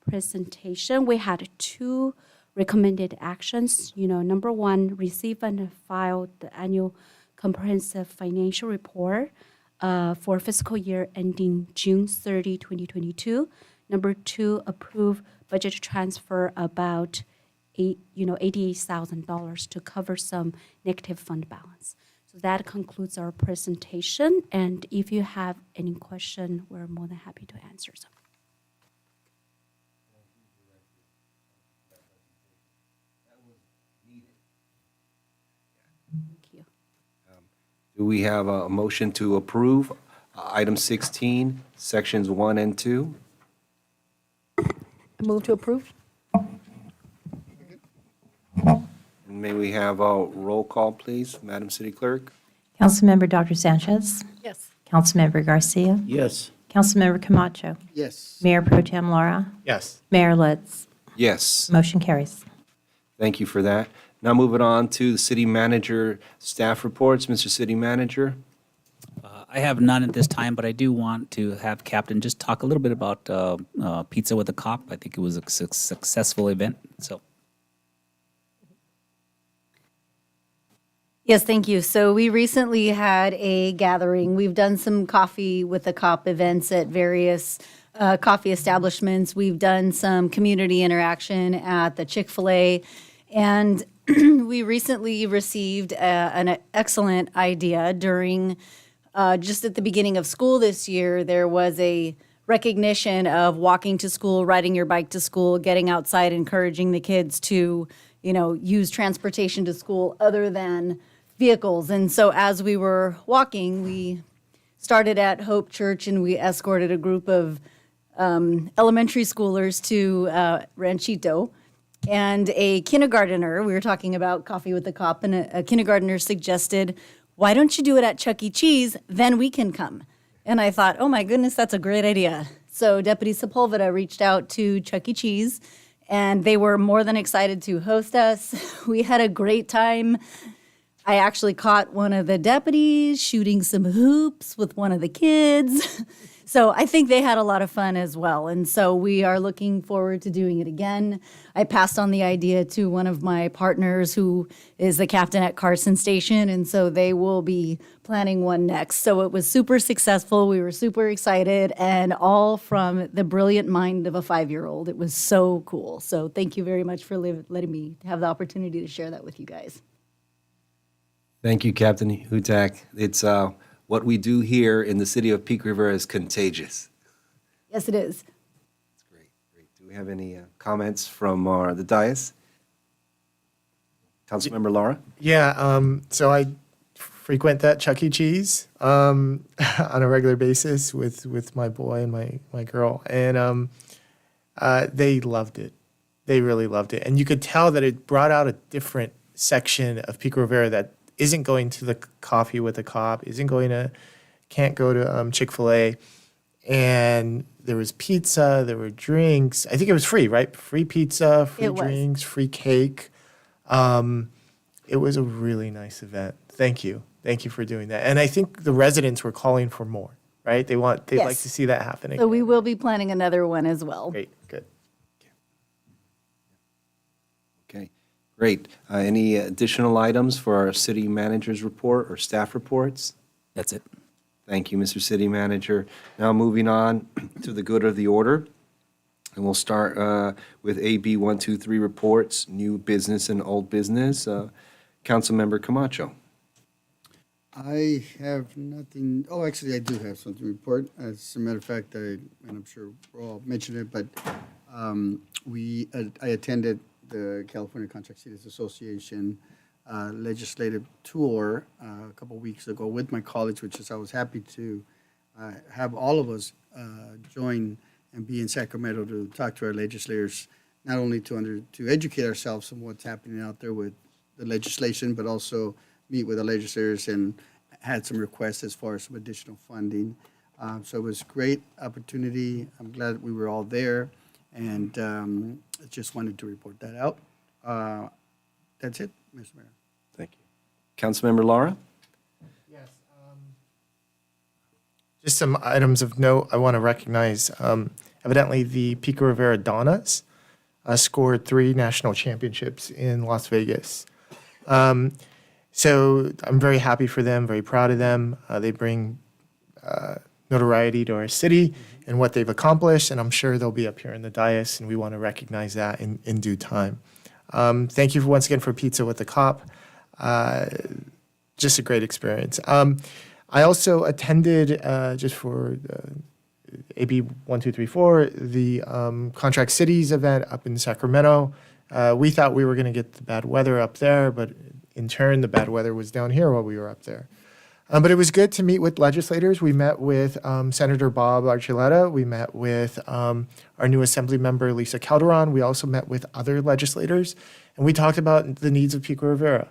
presentation. We had two recommended actions. Number one, receive and file the annual comprehensive financial report for fiscal year ending June 30, 2022. Number two, approve budget transfer about $88,000 to cover some negative fund balance. So that concludes our presentation. And if you have any question, we're more than happy to answer them. Thank you. Do we have a motion to approve item 16, sections 1 and 2? I move to approve. May we have a roll call, please, Madam City Clerk? Councilmember Dr. Sanchez. Yes. Councilmember Garcia. Yes. Councilmember Camacho. Yes. Mayor Pro Tem Laura. Yes. Mayor Litz. Yes. Motion carries. Thank you for that. Now moving on to the city manager staff reports. Mr. City Manager? I have none at this time, but I do want to have Captain just talk a little bit about Pizza with a Cop. I think it was a successful event, so. Yes, thank you. So we recently had a gathering. We've done some coffee with the cop events at various coffee establishments. We've done some community interaction at the Chick-fil-A. And we recently received an excellent idea during, just at the beginning of school this year, there was a recognition of walking to school, riding your bike to school, getting outside, encouraging the kids to, use transportation to school other than vehicles. And so as we were walking, we started at Hope Church and we escorted a group of elementary schoolers to Ranchito. And a kindergartner, we were talking about coffee with the cop, and a kindergartner suggested, why don't you do it at Chuck E. Cheese? Then we can come. And I thought, oh my goodness, that's a great idea. So Deputy Sepulveda reached out to Chuck E. Cheese, and they were more than excited to host us. We had a great time. I actually caught one of the deputies shooting some hoops with one of the kids. So I think they had a lot of fun as well. And so we are looking forward to doing it again. I passed on the idea to one of my partners who is the captain at Carson Station. And so they will be planning one next. So it was super successful. We were super excited, and all from the brilliant mind of a 5-year-old. It was so cool. So thank you very much for letting me have the opportunity to share that with you guys. Thank you, Captain Hutak. It's what we do here in the city of Pico Rivera is contagious. Yes, it is. Great. Do we have any comments from the dais? Councilmember Laura? Yeah, so I frequent that Chuck E. Cheese on a regular basis with my boy and my girl, and they loved it. They really loved it. And you could tell that it brought out a different section of Pico Rivera that isn't going to the coffee with a cop, can't go to Chick-fil-A. And there was pizza, there were drinks. I think it was free, right? Free pizza, free drinks, free cake. It was a really nice event. Thank you. Thank you for doing that. And I think the residents were calling for more, right? They'd like to see that happen again. So we will be planning another one as well. Great, good. Okay, great. Any additional items for our city manager's report or staff reports? That's it. Thank you, Mr. City Manager. Now moving on to the good of the order. And we'll start with AB 123 reports, new business and old business. Councilmember Camacho. I have nothing. Oh, actually, I do have something to report. As a matter of fact, and I'm sure we'll all mention it, but I attended the California Contract Cities Association legislative tour a couple weeks ago with my colleagues, I was happy to have all of us join and be in Sacramento to talk to our legislators, not only to educate ourselves on what's happening out there with the legislation, but also meet with the legislators and had some requests as far as some additional funding. So it was a great opportunity. I'm glad we were all there, and I just wanted to report that out. That's it, Mr. Mayor. Thank you. Councilmember Lara? Yes. Just some items of note I want to recognize. Evidently, the Pico Rivera Donnas scored 3 national championships in Las Vegas. So I'm very happy for them, very proud of them. They bring notoriety to our city and what they've accomplished, and I'm sure they'll be up here in the dais, and we want to recognize that in due time. Thank you once again for Pizza with the Cop. Just a great experience. I also attended, just for AB 1234, the Contract Cities event up in Sacramento. We thought we were going to get the bad weather up there, but in turn, the bad weather was down here while we were up there. But it was good to meet with legislators. We met with Senator Bob Archuleta. We met with our new Assembly member, Lisa Calderon. We also met with other legislators, and we talked about the needs of Pico Rivera.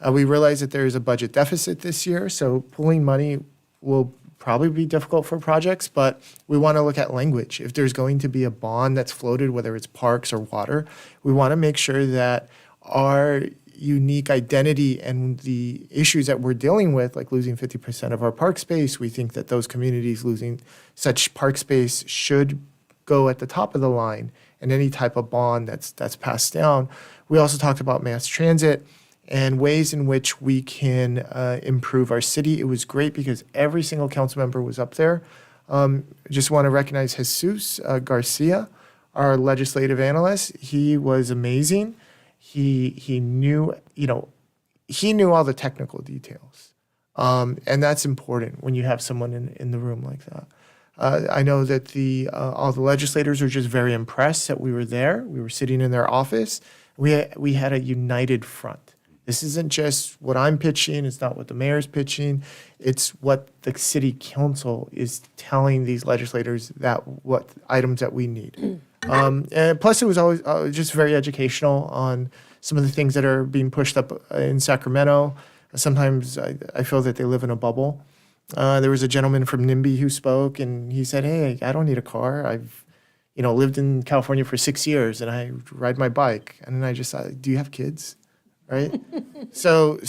We realized that there is a budget deficit this year, so pulling money will probably be difficult for projects, but we want to look at language. If there's going to be a bond that's floated, whether it's parks or water, we want to make sure that our unique identity and the issues that we're dealing with, like losing 50% of our park space, we think that those communities losing such park space should go at the top of the line, and any type of bond that's passed down. We also talked about mass transit and ways in which we can improve our city. It was great because every single council member was up there. Just want to recognize Jesus Garcia, our legislative analyst. He was amazing. He knew, he knew all the technical details. And that's important when you have someone in the room like that. I know that all the legislators were just very impressed that we were there. We were sitting in their office. We had a united front. This isn't just what I'm pitching. It's not what the mayor's pitching. It's what the city council is telling these legislators what items that we need. And plus, it was always just very educational on some of the things that are being pushed up in Sacramento. Sometimes I feel that they live in a bubble. There was a gentleman from NIMBY who spoke, and he said, "Hey, I don't need a car. I've lived in California for 6 years, and I ride my bike." And then I just thought, do you have kids? Right? So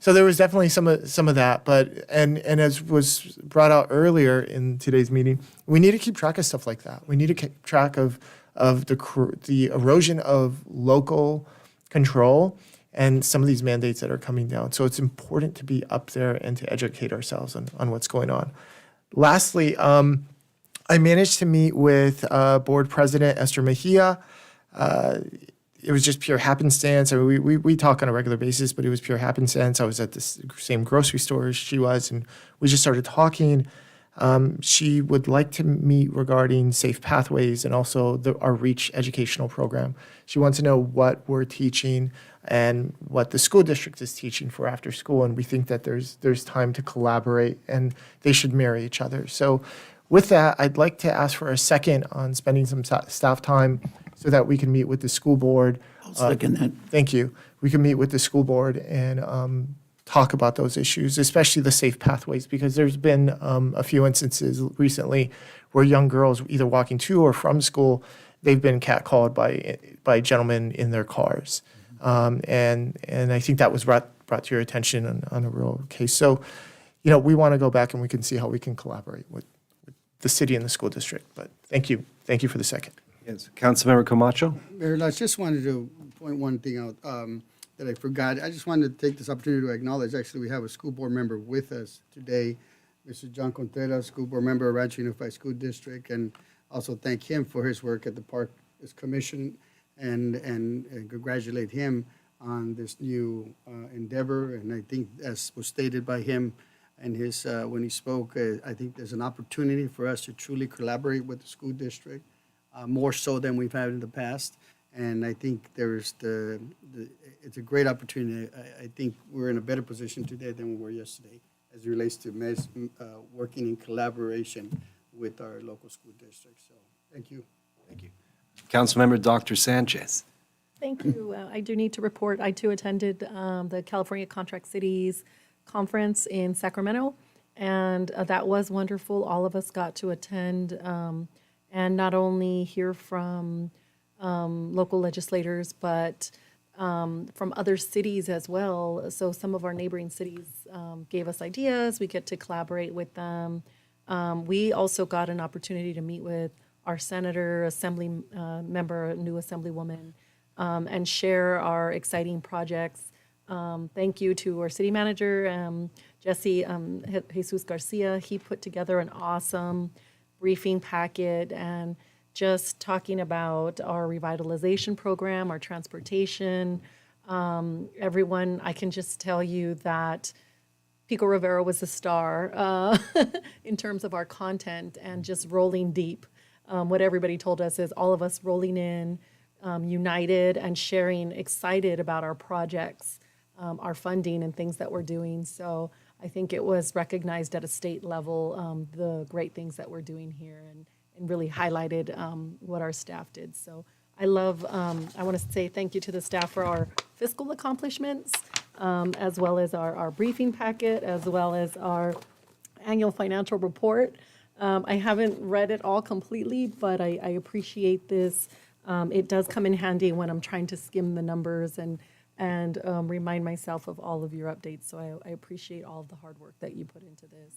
there was definitely some of that, but and as was brought out earlier in today's meeting, we need to keep track of stuff like that. We need to keep track of the erosion of local control and some of these mandates that are coming down. So it's important to be up there and to educate ourselves on what's going on. Lastly, I managed to meet with Board President Esther Mejia. It was just pure happenstance. I mean, we talk on a regular basis, but it was pure happenstance. I was at the same grocery store as she was, and we just started talking. She would like to meet regarding safe pathways and also our REACH educational program. She wants to know what we're teaching and what the school district is teaching for after school, and we think that there's time to collaborate and they should marry each other. So with that, I'd like to ask for a second on spending some staff time so that we can meet with the school board. I'll second that. Thank you. We can meet with the school board and talk about those issues, especially the safe pathways, because there's been a few instances recently where young girls, either walking to or from school, they've been catcalled by gentlemen in their cars. And I think that was brought to your attention on a real case. So, we want to go back and we can see how we can collaborate with the city and the school district. But thank you. Thank you for the second. Yes, Councilmember Camacho? Mayor, I just wanted to point one thing out that I forgot. I just wanted to take this opportunity to acknowledge, actually, we have a school board member with us today, Mr. John Contreras, school board member of Rancho Unified School District, and also thank him for his work at the Parks Commission and congratulate him on this new endeavor. And I think, as was stated by him and his when he spoke, I think there's an opportunity for us to truly collaborate with the school district. More so than we've had in the past. And I think it's a great opportunity. I think we're in a better position today than we were yesterday as it relates to working in collaboration with our local school district. So thank you. Thank you. Councilmember Dr. Sanchez. Thank you. I do need to report, I too attended the California Contract Cities Conference in Sacramento, and that was wonderful. All of us got to attend and not only hear from local legislators, but from other cities as well. So some of our neighboring cities gave us ideas. We get to collaborate with them. We also got an opportunity to meet with our senator, assembly member, new assemblywoman, and share our exciting projects. Thank you to our city manager, Jesse Jesus Garcia, he put together an awesome briefing packet and just talking about our revitalization program, our transportation. Everyone, I can just tell you that Pico Rivera was a star in terms of our content and just rolling deep. What everybody told us is all of us rolling in, united and sharing, excited about our projects, our funding and things that we're doing. So I think it was recognized at a state level, the great things that we're doing here and really highlighted what our staff did. So I love, I want to say thank you to the staff for our fiscal accomplishments, as well as our briefing packet, as well as our annual financial report. I haven't read it all completely, but I appreciate this. It does come in handy when I'm trying to skim the numbers and remind myself of all of your updates. So I appreciate all of the hard work that you put into this.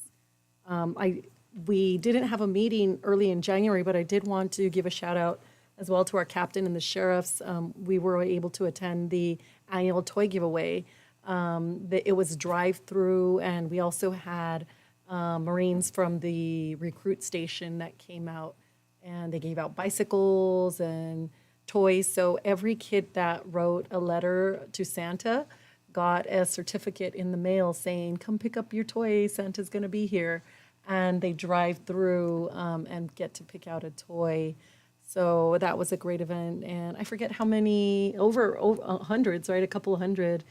We didn't have a meeting early in January, but I did want to give a shout out as well to our captain and the sheriffs. We were able to attend the annual toy giveaway. It was drive-through, and we also had Marines from the recruit station that came out, and they gave out bicycles and toys. So every kid that wrote a letter to Santa got a certificate in the mail saying, come pick up your toy, Santa's gonna be here. And they drive through and get to pick out a toy. So that was a great event. And I forget how many, over hundreds, right? A couple of hundred.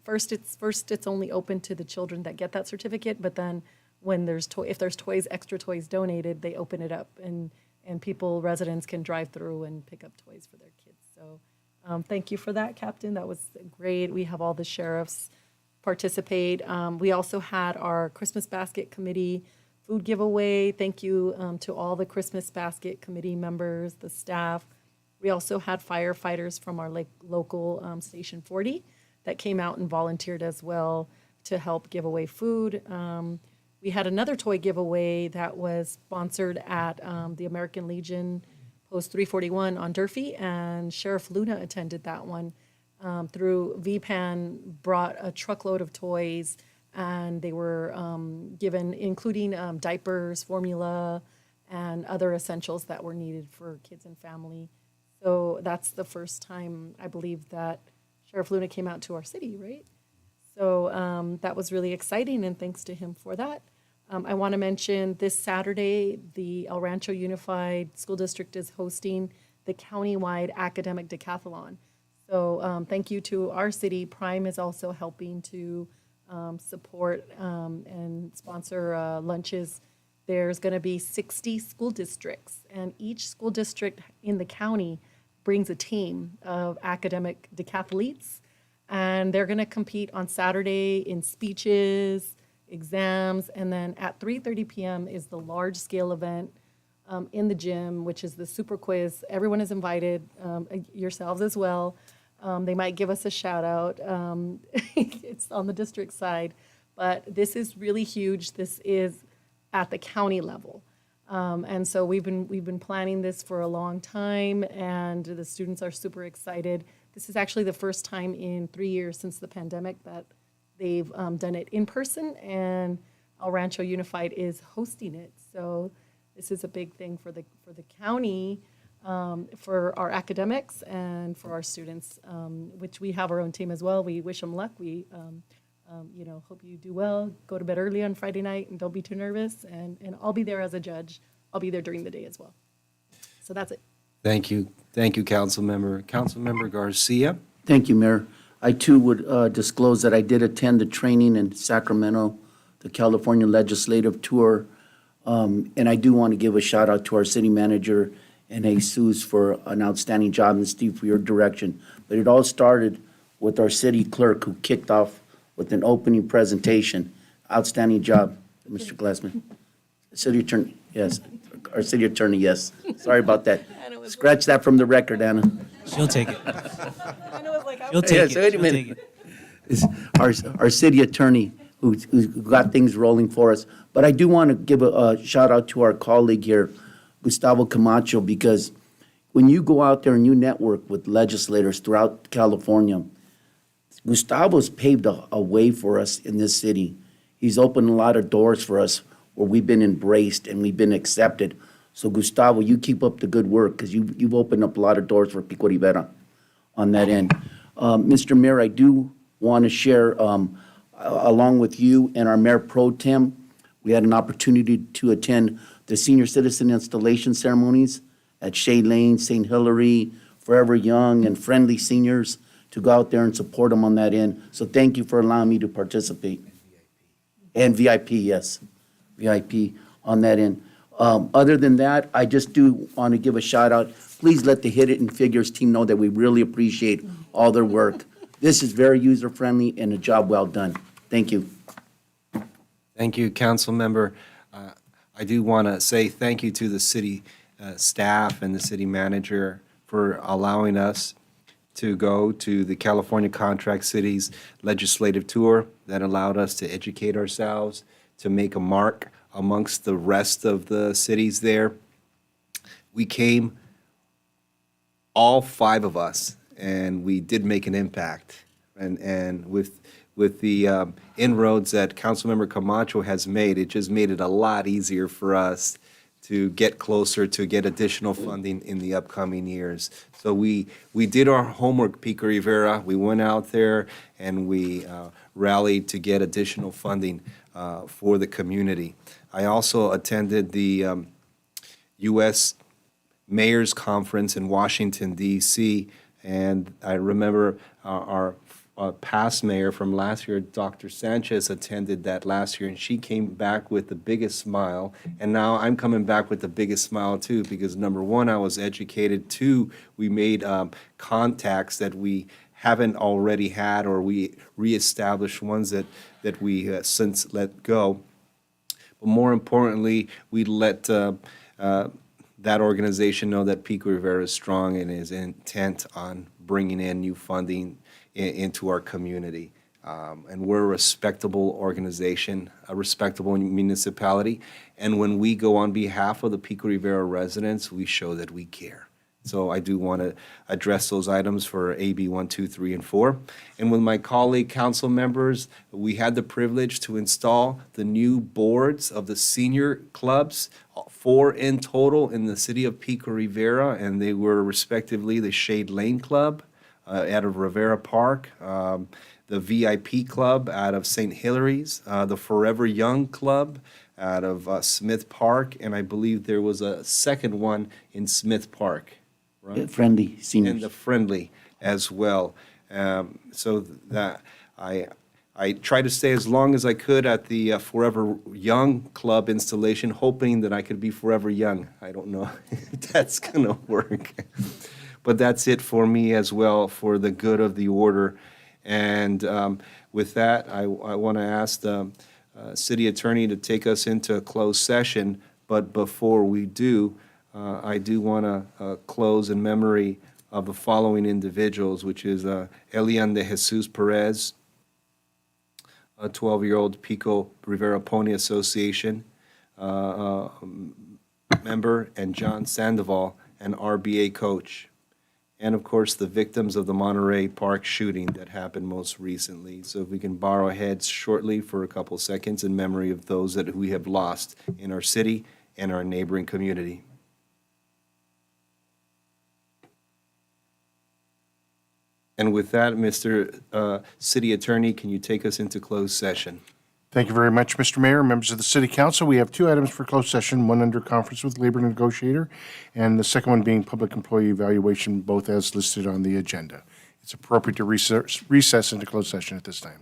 First, it's only open to the children that get that certificate, but then when if there's toys, extra toys donated, they open it up and residents can drive through and pick up toys for their kids. So thank you for that, Captain. That was great. We have all the sheriffs participate. We also had our Christmas Basket Committee food giveaway. Thank you to all the Christmas Basket Committee members, the staff. We also had firefighters from our local Station 40 that came out and volunteered as well to help give away food. We had another toy giveaway that was sponsored at the American Legion Post 341 on Durfee, and Sheriff Luna attended that one. Through VPAN, brought a truckload of toys, and they were given, including diapers, formula, and other essentials that were needed for kids and family. So that's the first time, I believe, that Sheriff Luna came out to our city, right? So that was really exciting, and thanks to him for that. I want to mention this Saturday, the El Rancho Unified School District is hosting the countywide academic decathlon. So thank you to our city. Prime is also helping to support and sponsor lunches. There's going to be 60 school districts, and each school district in the county brings a team of academic decathletes, and they're going to compete on Saturday in speeches, exams, and then at 3:30 p.m. is the large-scale event in the gym, which is the super quiz. Everyone is invited, yourselves as well. They might give us a shout out. It's on the district side, but this is really huge. This is at the county level. And so we've been planning this for a long time, and the students are super excited. This is actually the first time in 3 years since the pandemic that they've done it in person, and El Rancho Unified is hosting it. So this is a big thing for the county, for our academics and for our students, which we have our own team as well. We wish them luck. We hope you do well. Go to bed early on Friday night and don't be too nervous. And I'll be there as a judge. I'll be there during the day as well. So that's it. Thank you. Thank you, Councilmember. Councilmember Garcia. Thank you, Mayor. I too would disclose that I did attend the training in Sacramento, the California Legislative Tour. And I do want to give a shout out to our city manager and Jesus for an outstanding job, and Steve for your direction. But it all started with our city clerk, who kicked off with an opening presentation. Outstanding job, Mr. Glassman. City attorney, yes. Our city attorney, yes. Sorry about that. Scratch that from the record, Anna. She'll take it. She'll take it. Wait a minute. It's our city attorney who got things rolling for us. But I do want to give a shout out to our colleague here, Gustavo Camacho, because when you go out there and you network with legislators throughout California, Gustavo's paved a way for us in this city. He's opened a lot of doors for us where we've been embraced and we've been accepted. So Gustavo, you keep up the good work because you've opened up a lot of doors for Pico Rivera on that end. Mr. Mayor, I do want to share, along with you and our Mayor Pro Tem, we had an opportunity to attend the senior citizen installation ceremonies at Shea Lane, St. Hilary, Forever Young, and Friendly Seniors to go out there and support them on that end. So thank you for allowing me to participate. And VIP, yes, VIP on that end. Other than that, I just do want to give a shout out. Please let the Hit It and Figures team know that we really appreciate all their work. This is very user-friendly and a job well done. Thank you. Thank you, council member. I do want to say thank you to the city staff and the city manager for allowing us to go to the California Contract Cities legislative tour that allowed us to educate ourselves, to make a mark amongst the rest of the cities there. We came, all 5 of us, and we did make an impact. And with the inroads that Councilmember Camacho has made, it just made it a lot easier for us to get closer, to get additional funding in the upcoming years. So we did our homework, Pico Rivera. We went out there and we rallied to get additional funding for the community. I also attended the U.S. Mayor's Conference in Washington, D.C., and I remember our past mayor from last year, Dr. Sanchez, attended that last year, and she came back with the biggest smile. And now I'm coming back with the biggest smile too, because number 1, I was educated. 2, we made contacts that we haven't already had, or we reestablished ones that we since let go. But more importantly, we let that organization know that Pico Rivera is strong and is intent on bringing in new funding into our community. And we're a respectable organization, a respectable municipality. And when we go on behalf of the Pico Rivera residents, we show that we care. So I do want to address those items for AB 1, 2, 3, and 4. And with my colleague council members, we had the privilege to install the new boards of the senior clubs, 4 in total in the city of Pico Rivera, and they were respectively the Shade Lane Club out of Rivera Park, the VIP Club out of St. Hilary's, the Forever Young Club out of Smith Park, and I believe there was a second one in Smith Park, right? Friendly Seniors. And the Friendly as well. So that I tried to stay as long as I could at the Forever Young Club installation, hoping that I could be forever young. I don't know if that's going to work. But that's it for me as well, for the good of the order. And with that, I want to ask the city attorney to take us into a closed session. But before we do, I do want to close in memory of the following individuals, which is Elian de Jesus Perez, a 12-year-old Pico Rivera Pony Association member, and John Sandoval, an RBA coach. And of course, the victims of the Monterey Park shooting that happened most recently. So if we can bow our heads shortly for a couple seconds in memory of those that we have lost in our city and our neighboring community. And with that, Mr. City Attorney, can you take us into closed session? Thank you very much, Mr. Mayor, members of the City Council. We have 2 items for closed session, one under conference with labor negotiator, and the second one being public employee evaluation, both as listed on the agenda. It's appropriate to recess into closed session at this time.